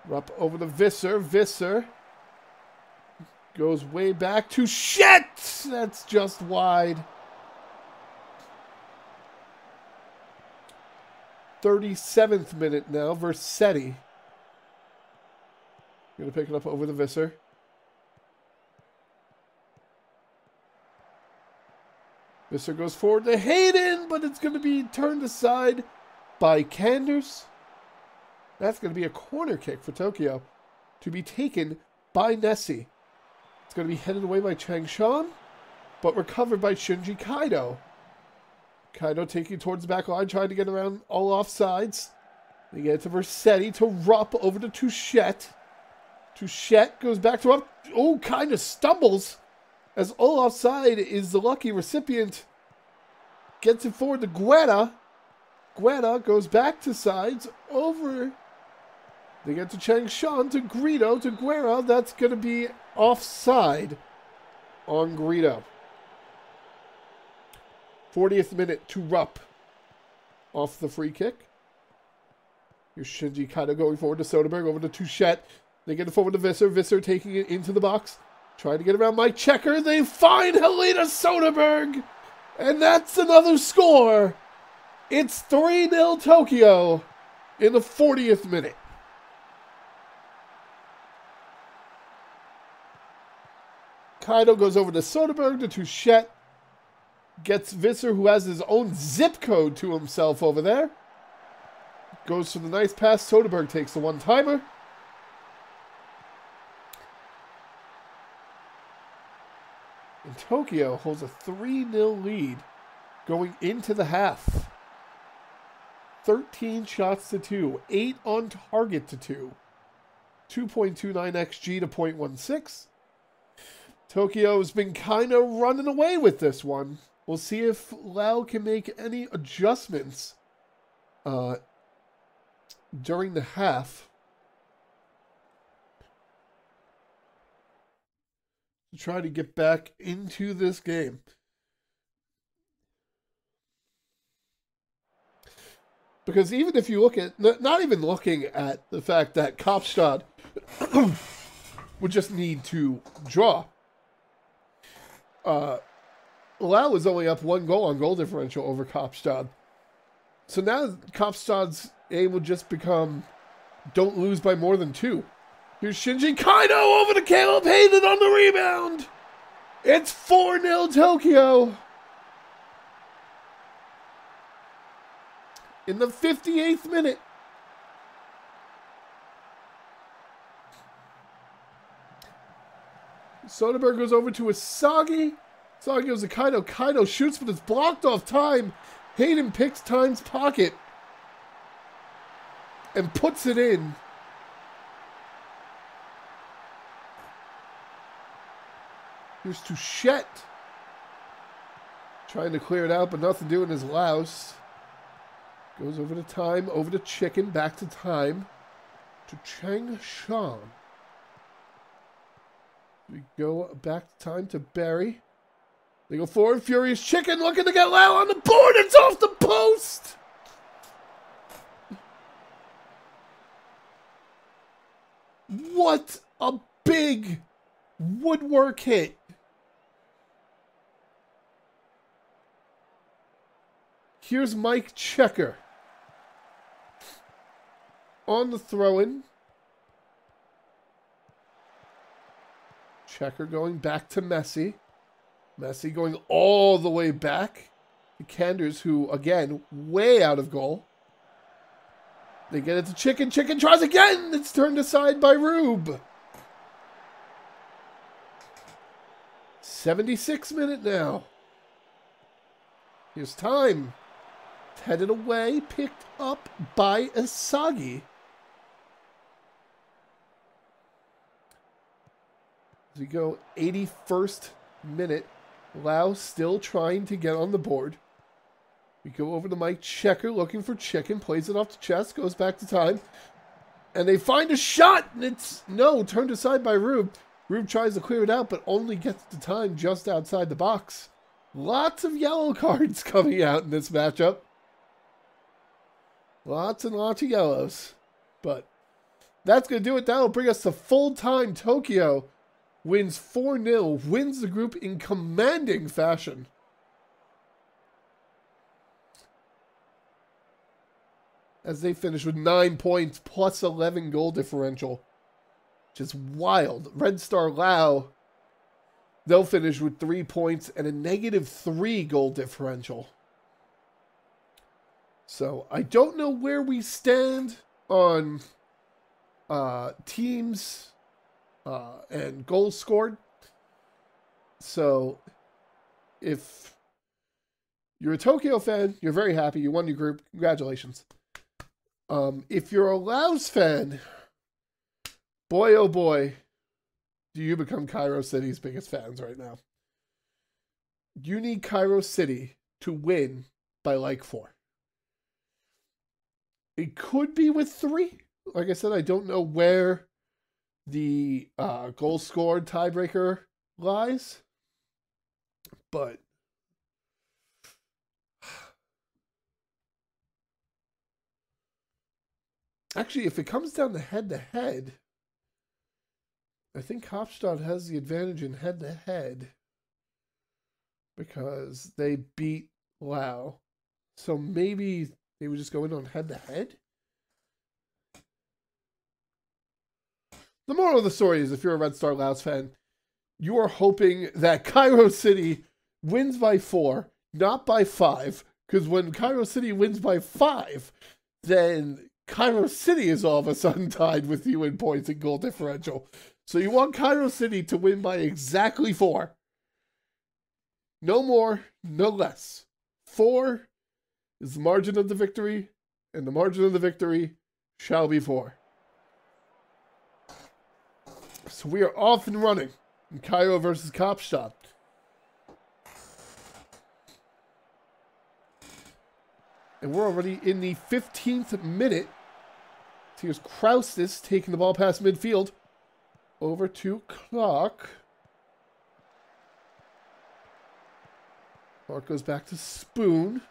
S1: Rupp over to Visser. Visser goes way back to shit! That's just wide. 37th minute now. Versetti. Going to pick it up over the Visser. Visser goes forward to Hayden, but it's going to be turned aside by Kanders. That's going to be a corner kick for Tokyo to be taken by Nessie. It's going to be headed away by Changshan, but recovered by Shinji Kaido. Kaido taking towards the back line, trying to get around all offsides. They get it to Versetti, to Rupp, over to Touchette. Touchette goes back to Rupp. Oh, kind of stumbles. As all offside is the lucky recipient. Gets it forward to Guetta. Guetta goes back to sides, over. They get to Changshan, to Greedo, to Guerra. That's going to be offside on Greedo. 40th minute to Rupp. Off the free kick. Here's Shinji Kaido going forward to Soderberg, over to Touchette. They get it forward to Visser. Visser taking it into the box. Trying to get around Mike Checker. They find Helena Soderberg. And that's another score. It's 3-0 Tokyo in the 40th minute. Kaido goes over to Soderberg, to Touchette. Gets Visser, who has his own zip code to himself over there. Goes for the nice pass. Soderberg takes the one-timer. And Tokyo holds a 3-0 lead going into the half. 13 shots to 2. 8 on target to 2. 2.29 XG to 0.16. Tokyo's been kind of running away with this one. We'll see if Lau can make any adjustments during the half to try to get back into this game. Because even if you look at, not even looking at the fact that Kaapstad would just need to draw. Lau is only up 1 goal on goal differential over Kaapstad. So now Kaapstad's aim will just become don't lose by more than 2. Here's Shinji Kaido over to Caleb Hayden on the rebound. It's 4-0 Tokyo. In the 58th minute. Soderberg goes over to Asagi. Asagi goes to Kaido. Kaido shoots, but it's blocked off time. Hayden picks Time's pocket and puts it in. Here's Touchette. Trying to clear it out, but nothing doing is Laos. Goes over to Time, over to Chicken, back to Time. To Changshan. We go back to Time to Barry. They go forward. Furious Chicken looking to get Lau on the board. It's off the post. What a big woodwork hit. Here's Mike Checker on the throw-in. Checker going back to Messi. Messi going all the way back to Kanders, who, again, way out of goal. They get it to Chicken. Chicken tries again. It's turned aside by Rube. 76th minute now. Here's Time. Headed away, picked up by Asagi. As we go 81st minute, Lau still trying to get on the board. We go over to Mike Checker looking for Chicken, plays it off the chest, goes back to Time. And they find a shot, and it's, no, turned aside by Rube. Rube tries to clear it out, but only gets to Time just outside the box. Lots of yellow cards coming out in this matchup. Lots and lots of yellows. But that's going to do it. That'll bring us to full time. Tokyo wins 4-0. Wins the group in commanding fashion. As they finish with 9 points plus 11 goal differential. Which is wild. Red Star Lau they'll finish with 3 points and a -3 goal differential. So I don't know where we stand on teams and goals scored. So if you're a Tokyo fan, you're very happy. You won your group. Congratulations. If you're a Laos fan, boy, oh boy, do you become Cairo City's biggest fans right now. You need Cairo City to win by like 4. It could be with 3. Like I said, I don't know where the goal scored tiebreaker lies. But actually, if it comes down to head-to-head, I think Kaapstad has the advantage in head-to-head because they beat Laos. So maybe they would just go in on head-to-head? The moral of the story is, if you're a Red Star Laos fan, you are hoping that Cairo City wins by 4, not by 5, because when Cairo City wins by 5, then Cairo City is all of a sudden tied with you in points and goal differential. So you want Cairo City to win by exactly 4. No more, no less. 4 is the margin of the victory, and the margin of the victory shall be 4. So we are off and running in Cairo versus Kaapstad. And we're already in the 15th minute. So here's Kraustis taking the ball past midfield. Over to Clark. Clark goes back to Spoon.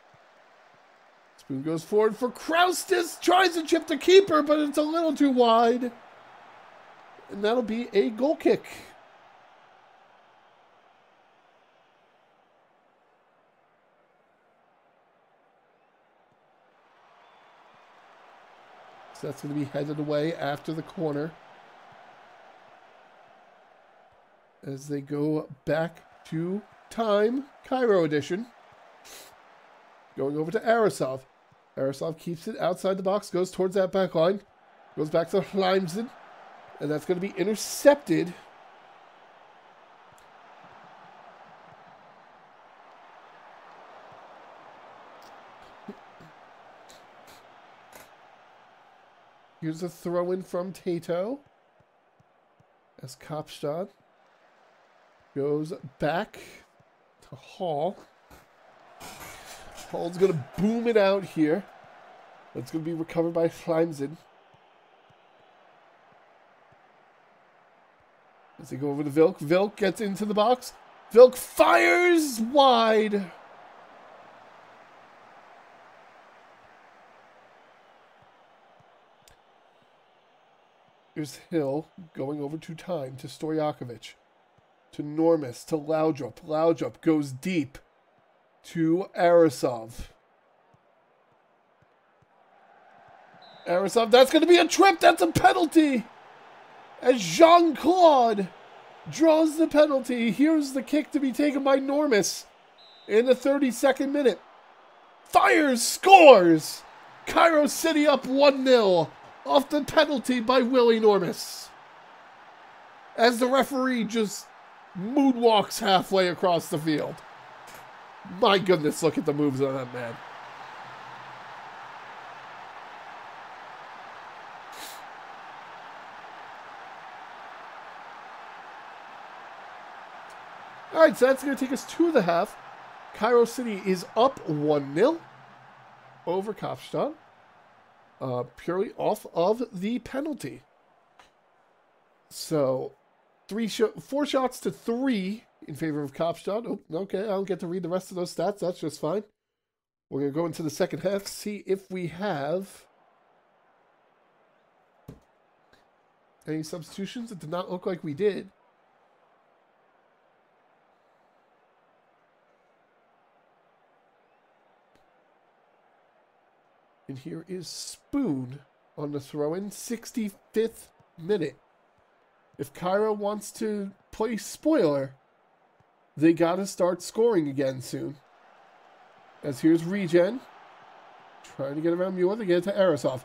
S1: Spoon goes forward for Kraustis. Tries to chip the keeper, but it's a little too wide. And that'll be a goal kick. So that's going to be headed away after the corner. As they go back to time, Cairo edition. Going over to Arasov. Arasov keeps it outside the box, goes towards that back line. Goes back to Hlimsen. And that's going to be intercepted. Here's a throw-in from Tato. As Kaapstad goes back to Hall. Hall's going to boom it out here. That's going to be recovered by Hlimsen. As they go over to Vilk. Vilk gets into the box. Vilk fires wide. Here's Hill going over to time to Stojakovic. To Normus. To Laudrup. Laudrup goes deep to Arasov. Arasov, that's going to be a trip. That's a penalty. As Jean-Claude draws the penalty. Here's the kick to be taken by Normus in the 32nd minute. Fires, scores! Cairo City up 1-0 off the penalty by Willie Normus. As the referee just moonwalks halfway across the field. My goodness, look at the moves on that man. Alright, so that's going to take us to the half. Cairo City is up 1-0 over Kaapstad. Purely off of the penalty. So, 4 shots to 3 in favor of Kaapstad. Oh, okay, I don't get to read the rest of those stats. That's just fine. We're going to go into the second half, see if we have any substitutions. It did not look like we did. And here is Spoon on the throw-in, 65th minute. If Cairo wants to play spoiler, they got to start scoring again soon. As here's Regen. Trying to get around Muir. They get it to Arisov.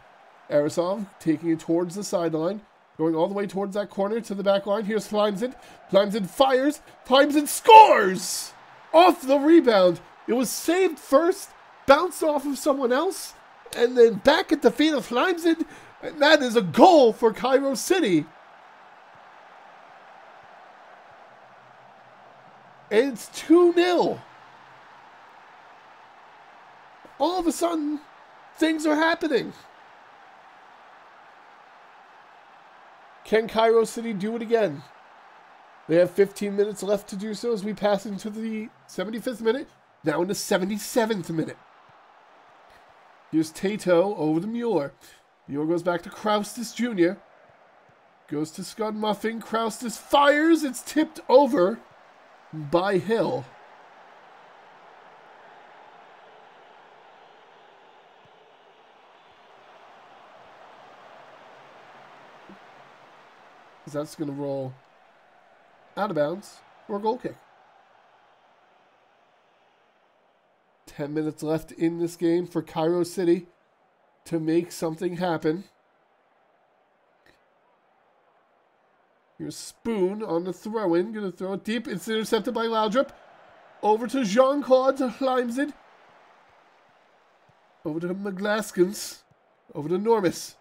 S1: Arisov taking it towards the sideline. Going all the way towards that corner to the back line. Here's Flimsen. Flimsen fires. Flimsen scores! Off the rebound. It was saved first. Bounced off of someone else. And then back at the feet of Flimsen. And that is a goal for Cairo City. And it's 2-0. All of a sudden, things are happening. Can Cairo City do it again? They have 15 minutes left to do so as we pass into the 75th minute. Now in the 77th minute. Here's Tato over to Mueller. Mueller goes back to Kraustis Jr. Goes to Scud Muffin. Kraustis fires. It's tipped over by Hill. That's going to roll out of bounds for a goal kick. 10 minutes left in this game for Cairo City to make something happen. Here's Spoon on the throw-in. Going to throw it deep. It's intercepted by Laudrup. Over to Jean-Claude Limesed. Over to McGlaskins. Over to Normus.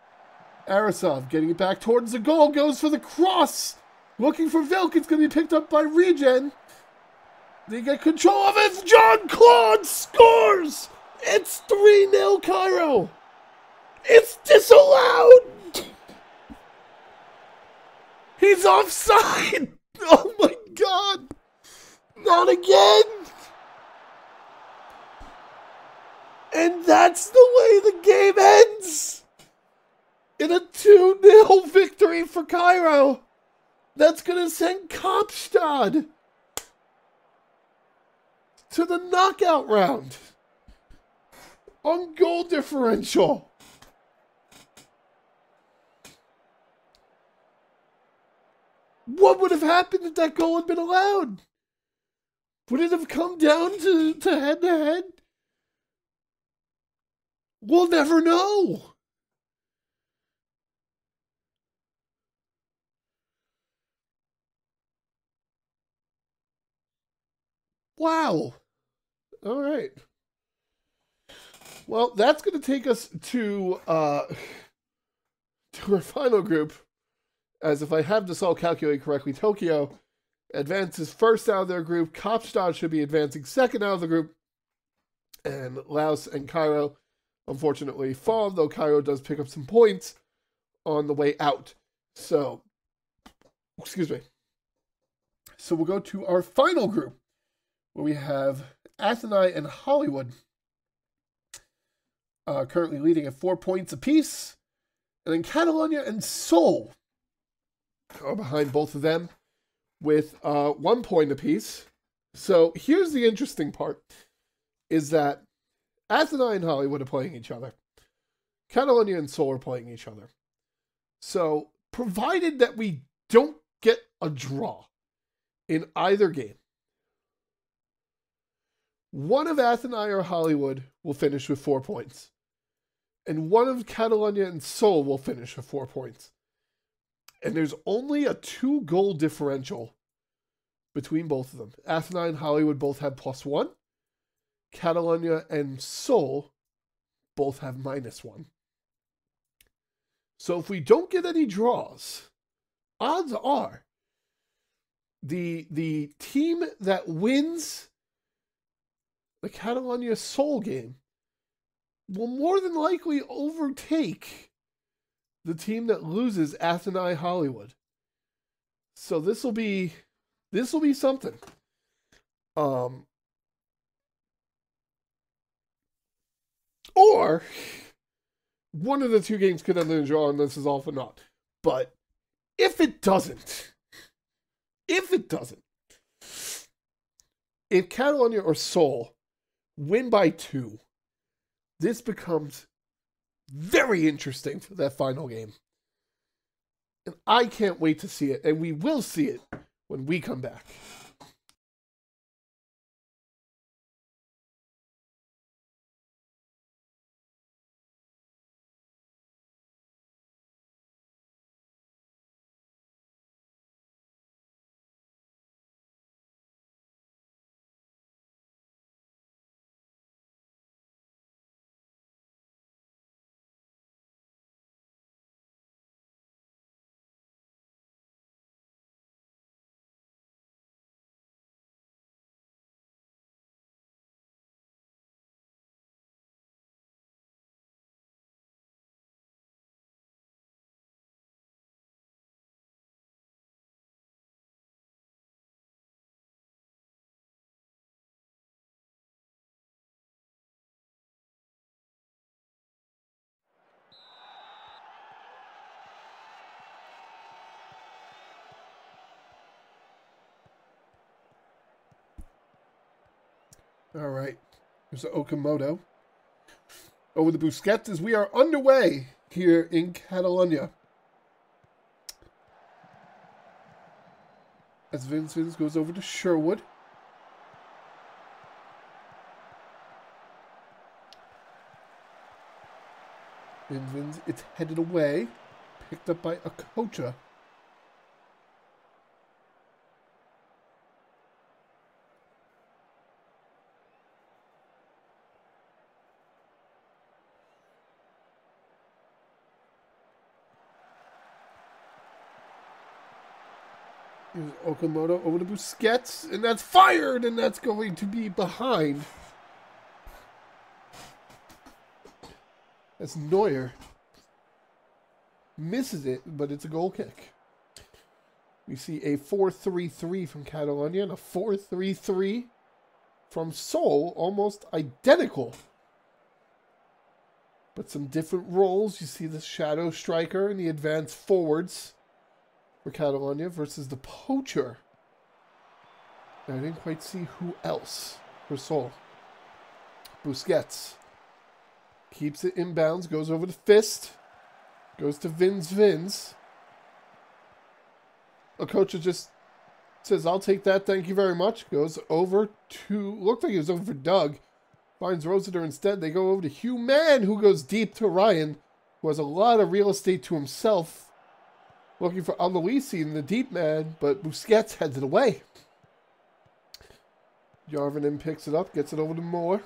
S1: Arisov getting it back towards the goal. Goes for the cross. Looking for Vilk. It's going to be picked up by Regen. They get control of it. Jean-Claude scores. It's 3-0 Cairo. It's disallowed. He's offside. Oh my God. Not again. And that's the way the game ends. In a 2-0 victory for Cairo. That's going to send Kaapstad to the knockout round on goal differential. What would have happened if that goal had been allowed? Would it have come down to head-to-head? We'll never know. Wow. All right. Well, that's going to take us to our final group. As if I have this all calculated correctly, Tokyo advances first out of their group. Kaapstad should be advancing second out of the group. And Laos and Cairo, unfortunately, fall, though Cairo does pick up some points on the way out. So, excuse me. So we'll go to our final group, where we have Athênai and Hollywood currently leading at 4 points apiece. And then Catalunya and Seoul are behind both of them with 1 point apiece. So here's the interesting part, is that Athênai and Hollywood are playing each other. Catalunya and Seoul are playing each other. So provided that we don't get a draw in either game, one of Athênai or Hollywood will finish with 4 points. And one of Catalunya and Seoul will finish with 4 points. And there's only a 2-goal differential between both of them. Athênai and Hollywood both have +1. Catalunya and Seoul both have -1. So if we don't get any draws, odds are the team that wins the Catalunya Seoul game will more than likely overtake the team that loses Athênai Hollywood. So this will be something. Or one of the two games could end in a draw, and this is all for naught. But if it doesn't, if Catalunya or Seoul win by 2, this becomes very interesting for that final game. And I can't wait to see it, and we will see it when we come back. All right. There's Okamoto. Over the Busquets as we are underway here in Catalunya. As Vince goes over to Sherwood. Vince, it's headed away. Picked up by Okocha. Here's Okamoto over to Busquets, and that's fired, and that's going to be behind. As Neuer misses it, but it's a goal kick. We see a 4-3-3 from Catalunya and a 4-3-3 from Seoul, almost identical. But some different roles. You see the shadow striker and the advanced forwards for Catalunya versus the poacher. And I didn't quite see who else for Seoul. Busquets keeps it inbounds, goes over to Fist, goes to Vins. Okocha just says, I'll take that, thank you very much. Goes over to, looked like he was over for Doug. Finds Rossiter instead. They go over to Hugh Mann, who goes deep to Ryan, who has a lot of real estate to himself. Looking for Aloisi in the deep man, but Busquets heads it away. Yarvinen picks it up, gets it over to Moore.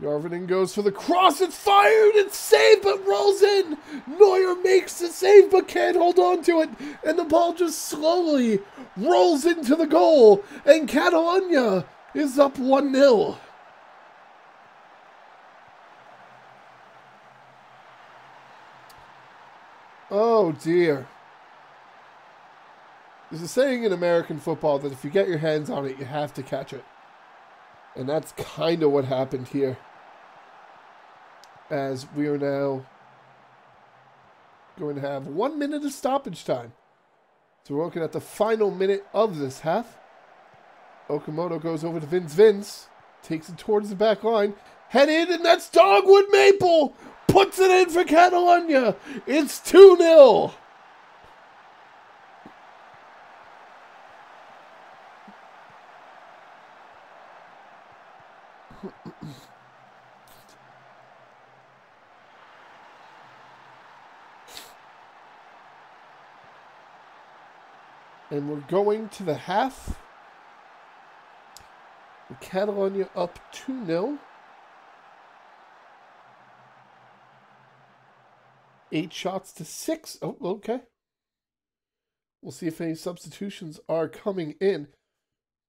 S1: Yarvinen goes for the cross, it's fired, it's saved, but rolls in. Neuer makes the save, but can't hold on to it. And the ball just slowly rolls into the goal. And Catalunya is up 1-0. Oh, dear. There's a saying in American football that if you get your hands on it, you have to catch it. And that's kind of what happened here. As we are now going to have 1 minute of stoppage time. So we're looking at the final minute of this half. Okamoto goes over to Vins. Takes it towards the back line. Headed, and that's Dogwood Maple! Puts it in for Catalunya! It's 2-0! And we're going to the half. Catalunya up 2-0. 8 shots to 6. Oh, okay. We'll see if any substitutions are coming in.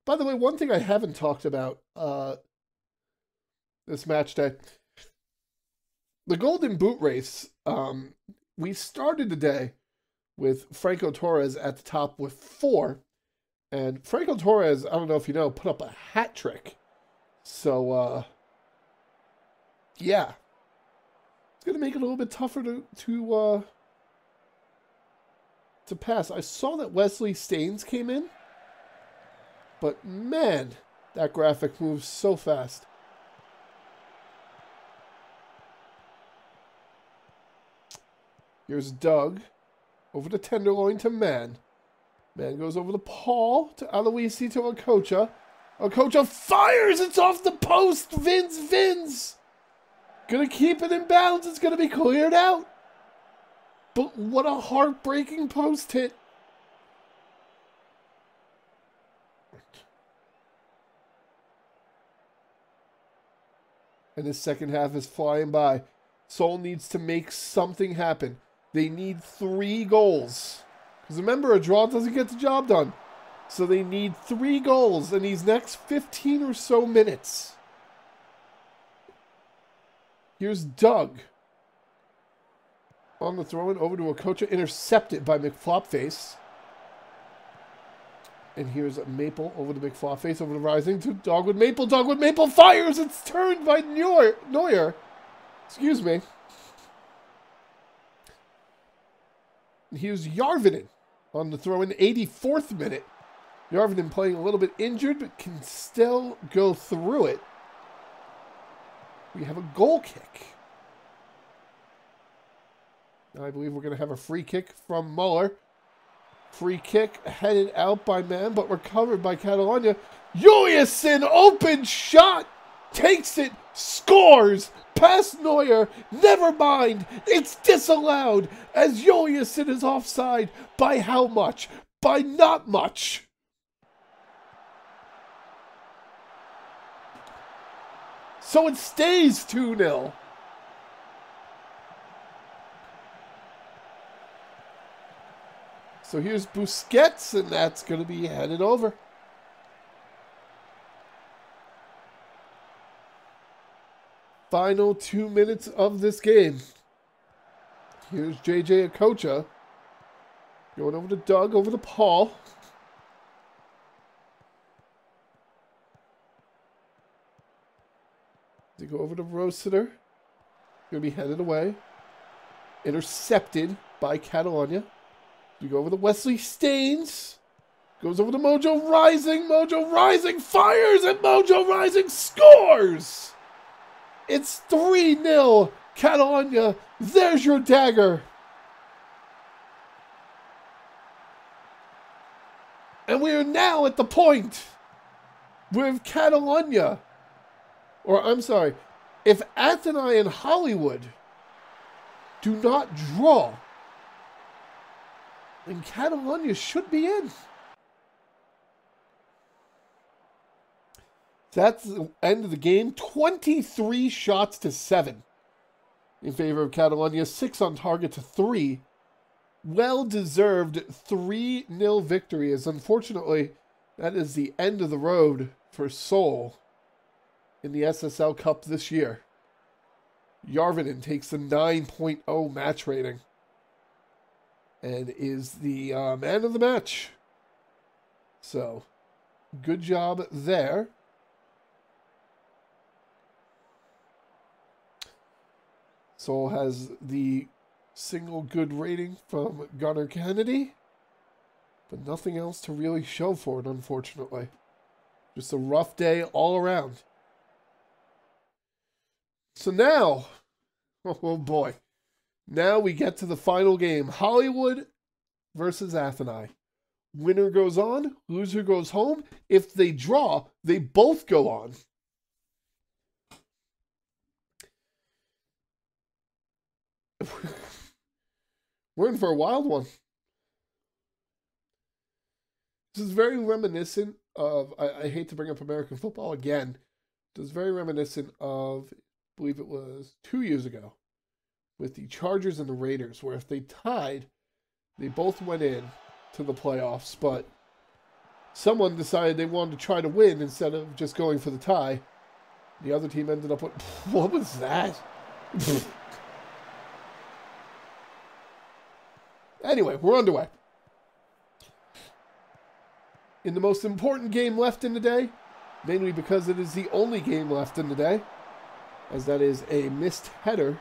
S1: By the way, one thing I haven't talked about this match day. The Golden Boot race. We started the day with Franco Torres at the top with 4. And Franco Torres, I don't know if you know, put up a hat trick. So, yeah. It's going to make it a little bit tougher to pass. I saw that Wesley Staines came in. But, man, that graphic moves so fast. Here's Doug. Over to Tenderloin to Mann. Mann goes over to Paul, to Aloisi, to Okocha. Okocha fires! It's off the post! Vins! Gonna keep it in bounds. It's gonna be cleared out. But what a heartbreaking post hit. And the second half is flying by. Seoul needs to make something happen. They need 3 goals. Because remember, a draw doesn't get the job done. So they need 3 goals in these next 15 or so minutes. Here's Doug. On the throw-in over to Okocha. Intercepted by McFlopface. And here's Maple over to McFlopface. Over to Rising to Dogwood Maple. Dogwood Maple fires. It's turned by Neuer. Excuse me. And here's Yarvinen on the throw-in, 84th minute. Järvinen playing a little bit injured, but can still go through it. We have a goal kick. I believe we're going to have a free kick from Muller. Free kick headed out by Mann, but recovered by Catalunya. Juliusson, open shot, takes it, scores, past Neuer, never mind, it's disallowed, as Juliusson is offside. By how much? By not much. So it stays 2-0. So here's Busquets, and that's going to be headed over. Final 2 minutes of this game. Here's JJ Okocha. Going over to Doug, over to Paul. They go over to Rossiter. Going to be headed away. Intercepted by Catalunya. We go over to Wesley Staines. Goes over to Mojo Rising. Mojo Rising fires, and Mojo Rising scores! It's 3-0. Catalunya, there's your dagger. And we are now at the point with Catalunya. Or, I'm sorry, if Athênai and Hollywood do not draw, then Catalunya should be in. That's the end of the game. 23 shots to 7 in favor of Catalunya. 6 on target to 3. Well-deserved 3-0 victory, as unfortunately that is the end of the road for Seoul in the SSL Cup this year. Järvinen takes the 9.0 match rating and is the man of the match. So, good job there. Seoul has the single good rating from Gunnar Kennedy, but nothing else to really show for it, unfortunately. Just a rough day all around. So now, oh boy, now we get to the final game. Hollywood versus Athênai. Winner goes on, loser goes home. If they draw, they both go on. We're in for a wild one. This is very reminiscent of, I hate to bring up American football again. This is very reminiscent of, I believe it was 2 years ago, with the Chargers and the Raiders, where if they tied, they both went in to the playoffs, but someone decided they wanted to try to win instead of just going for the tie. The other team ended up with, what was that? Anyway, we're underway. In the most important game left in the day, mainly because it is the only game left in the day, as that is a missed header.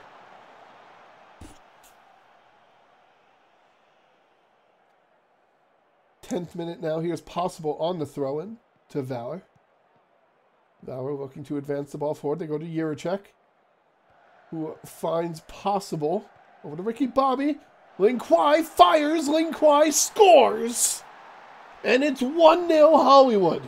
S1: Tenth minute now. Here's Possible on the throw-in to Valor. Valor looking to advance the ball forward. They go to Juracek, who finds Possible over to Ricky Bobby. Ling Kwai fires, Ling Kwai scores! And it's 1-0 Hollywood.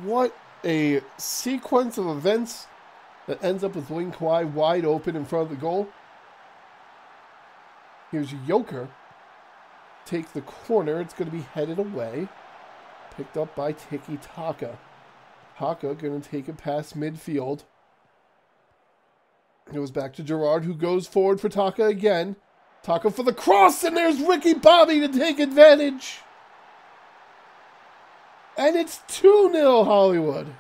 S1: What a sequence of events that ends up with Ling Kwai wide open in front of the goal. Here's Joker. Take the corner. It's going to be headed away. Picked up by Tiki Taka. Taka going to take it past midfield. It goes back to Gerard, who goes forward for Taka again. Taka for the cross, and there's Ricky Bobby to take advantage. And it's 2-0 Hollywood.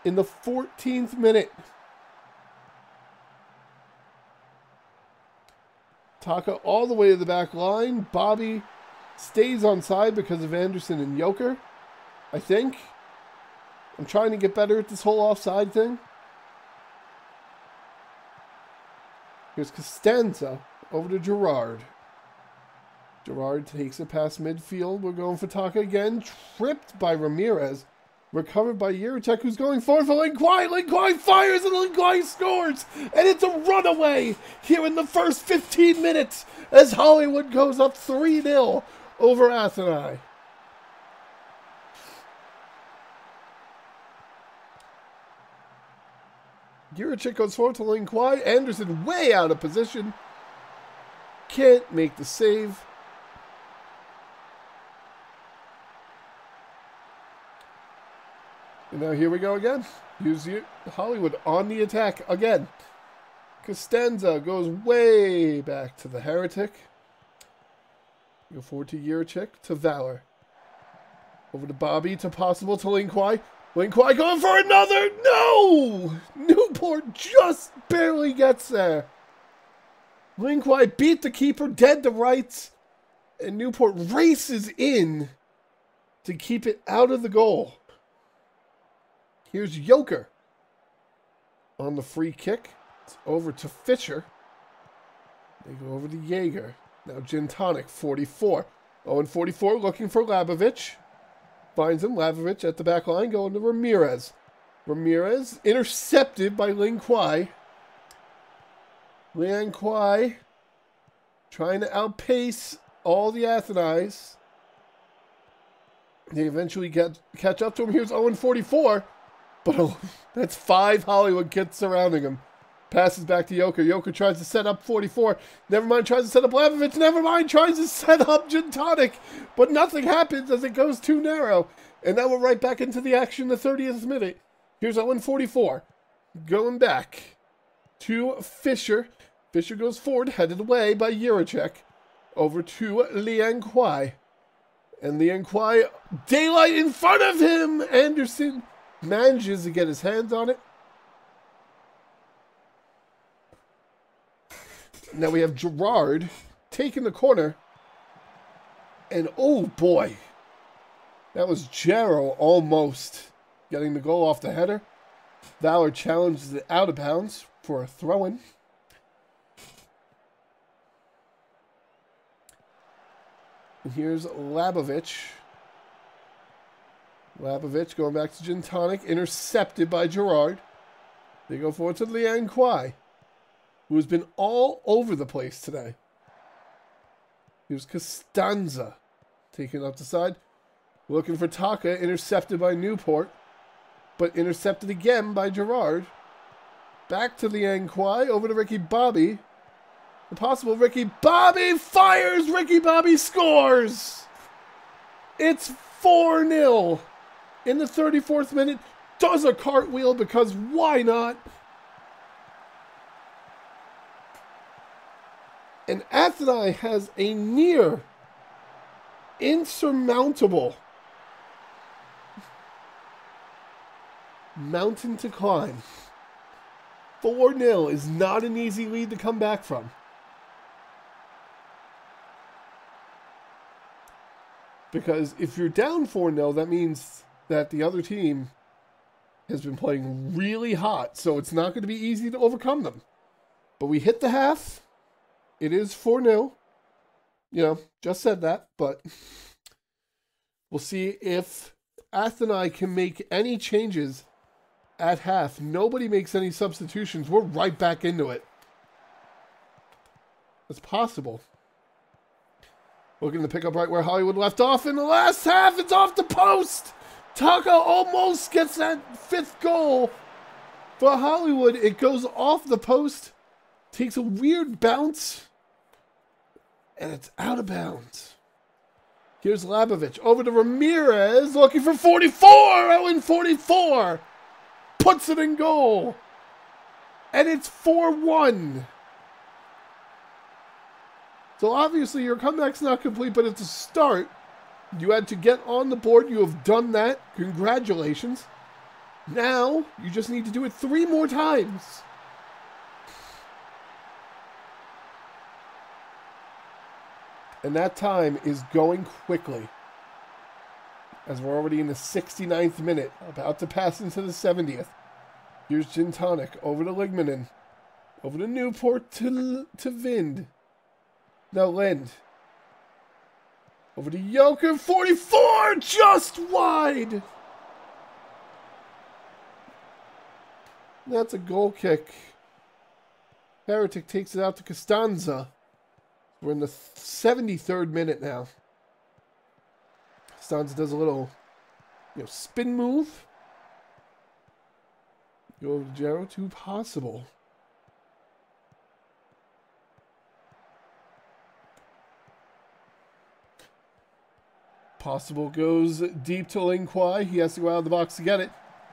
S1: In the 14th minute. Taka all the way to the back line. Bobby stays on side because of Anderson and Joker, I think. I'm trying to get better at this whole offside thing. Here's Costanza over to Gerard. Gerard takes it past midfield. We're going for Taka again. Tripped by Ramirez. Recovered by Jiricek, who's going forward for Linquai. Linquai fires and Linquai scores. And it's a runaway here in the first 15 minutes as Hollywood goes up 3-0 over Athênai. Jiricek goes forward to Linquai. Anderson way out of position. Can't make the save. And now here we go again. Use Hollywood on the attack again. Costanza goes way back to the Heretic. Go forward to Jiricek, to Valor. Over to Bobby, to Possible, to Linquai. Linquai going for another! No! Newport just barely gets there. Linquai beat the keeper, dead to rights. And Newport races in to keep it out of the goal. Here's Joker on the free kick. It's over to Fischer. They go over to Jaeger. Now Gintonic, 44. Owen 44 looking for Labovic. Finds him. Labovic at the back line going to Ramirez. Ramirez intercepted by Linquai. Linquai trying to outpace all the Athênais. They eventually catch up to him. Here's Owen 44. But that's 5 Hollywood kids surrounding him. Passes back to Joker. Joker tries to set up 44. Never mind, tries to set up Labovic. Never mind, tries to set up Gintonic. But nothing happens as it goes too narrow. And now we're right back into the action the 30th minute. Here's Owen 44. Going back to Fischer. Fischer goes forward, headed away by Jiricek. Over to Linquai. And Linquai, daylight in front of him. Anderson manages to get his hands on it. Now we have Gerard taking the corner. And oh boy. That was Jero almost getting the goal off the header. Valor challenges it out of bounds for a throw-in. And here's Labovic. Labovic going back to Gintonic. Intercepted by Gerard. They go forward to Linquai, who has been all over the place today. Here's Costanza taking up the side. Looking for Taka. Intercepted by Newport. But intercepted again by Gerard. Back to Linquai. Over to Ricky Bobby. The possible Ricky Bobby fires. Ricky Bobby scores. It's 4-0. In the 34th minute, does a cartwheel because why not? And Athênai has a near insurmountable mountain to climb. 4-0 is not an easy lead to come back from. Because if you're down 4-0, that means that the other team has been playing really hot, so it's not going to be easy to overcome them. But we hit the half. It is 4-0. You know, just said that, but we'll see if Athênai can make any changes at half. Nobody makes any substitutions. We're right back into it. It's possible. Looking to pick up right where Hollywood left off in the last half. It's off the post. Taka almost gets that 5th goal for Hollywood. It goes off the post. Takes a weird bounce. And it's out of bounds. Here's Labovic. Over to Ramirez. Looking for 44. Owen 44. Puts it in goal. And it's 4-1. So obviously your comeback's not complete, but it's a start. You had to get on the board. You have done that. Congratulations. Now, you just need to do it 3 more times. And that time is going quickly. As we're already in the 69th minute, about to pass into the 70th. Here's Gin Tonic over to Ligmanen. Over to Newport to Vind. Now Lind. Over to Joker, 44, just wide. That's a goal kick. Heretic takes it out to Costanza. We're in the 73rd minute now. Costanza does a little, spin move. Go over to Jarrow, too possible. Possible goes deep to Ling Kwai. He has to go out of the box to get it.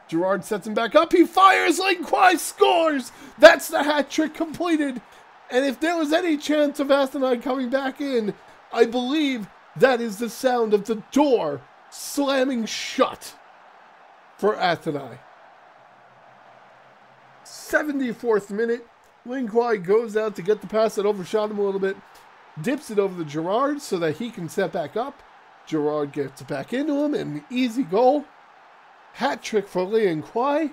S1: Gerard sets him back up. He fires. Ling Kwai scores. That's the hat trick completed. And if there was any chance of Athênai coming back in, I believe that is the sound of the door slamming shut for Athênai. 74th minute. Ling Kwai goes out to get the pass that overshot him a little bit. Dips it over to Gerard so that he can set back up. Gerard gets it back into him, and an easy goal. Hat trick for Ling Kwai.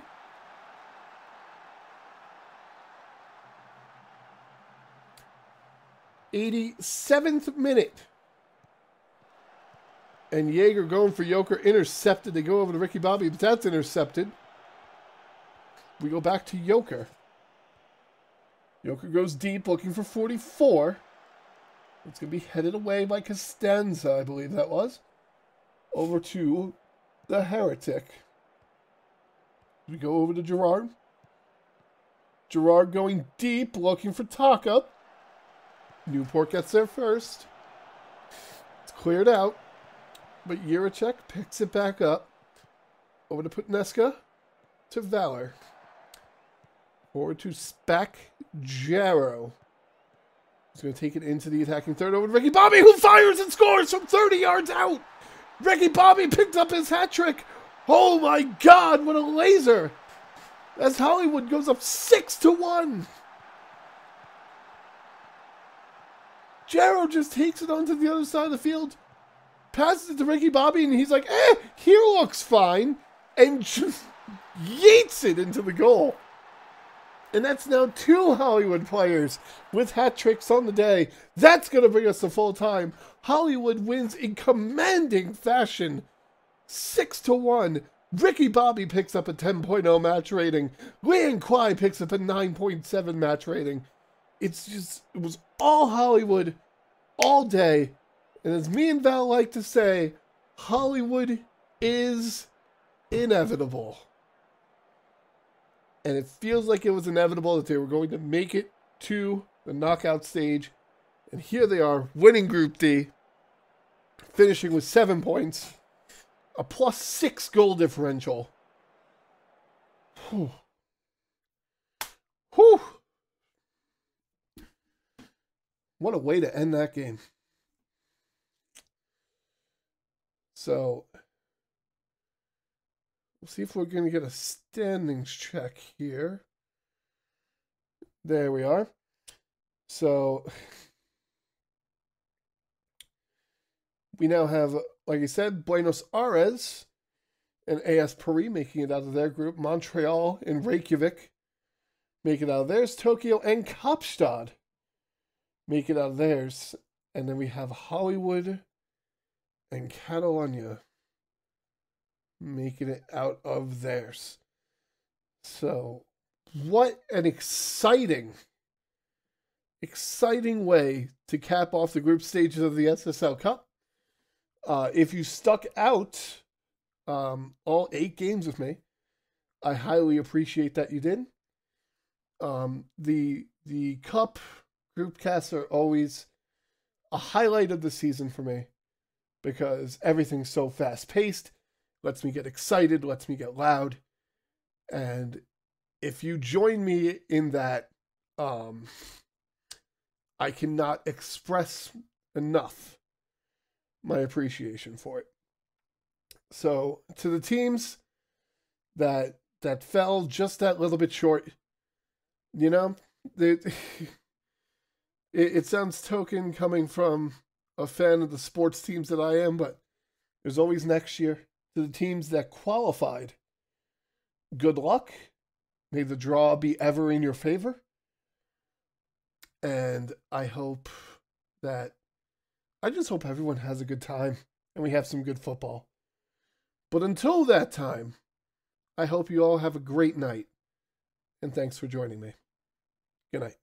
S1: '87th minute. And Jaeger going for Joker, intercepted. They go over to Ricky Bobby, but that's intercepted. We go back to Joker. Joker goes deep, looking for 44. It's going to be headed away by Costanza, I believe that was. Over to the Heretic. We go over to Gerard. Gerard going deep, looking for Taka. Newport gets there first. It's cleared out. But Juracek picks it back up. Over to Putneska. To Valor. Forward to Spack Jarrow. He's going to take it into the attacking third over to Ricky Bobby, who fires and scores from 30 yards out. Ricky Bobby picked up his hat trick. Oh my God, what a laser. As Hollywood goes up 6-1. Jarrow just takes it onto the other side of the field, passes it to Ricky Bobby, and he's like, here looks fine, and just yeets it into the goal. And that's now 2 Hollywood players with hat tricks on the day. That's going to bring us to full time. Hollywood wins in commanding fashion. 6-1. Ricky Bobby picks up a 10.0 match rating. Ling Kwai picks up a 9.7 match rating. It was all Hollywood all day. And as me and Val like to say, Hollywood is inevitable. And it feels like it was inevitable that they were going to make it to the knockout stage. And here they are, winning Group D, finishing with 7 points, a +6 goal differential. Whew. Whew. What a way to end that game. So we'll see if we're going to get a standings check here. There we are. So we now have, like I said, Buenos Aires and AS Paris making it out of their group. Montreal and Reykjavik make it out of theirs. Tokyo and Kaapstad make it out of theirs. And then we have Hollywood and Catalunya making it out of theirs. So, what an exciting way to cap off the group stages of the SSL Cup. If you stuck out all 8 games with me, I highly appreciate that you did. The Cup group casts are always a highlight of the season for me because everything's so fast-paced. Lets me get excited, lets me get loud. And if you join me in that, I cannot express enough my appreciation for it. So, to the teams that fell just that little bit short, it sounds token coming from a fan of the sports teams that I am, but there's always next year. To the teams that qualified, good luck. May the draw be ever in your favor. And I just hope everyone has a good time and we have some good football. But until that time, I hope you all have a great night. And thanks for joining me. Good night.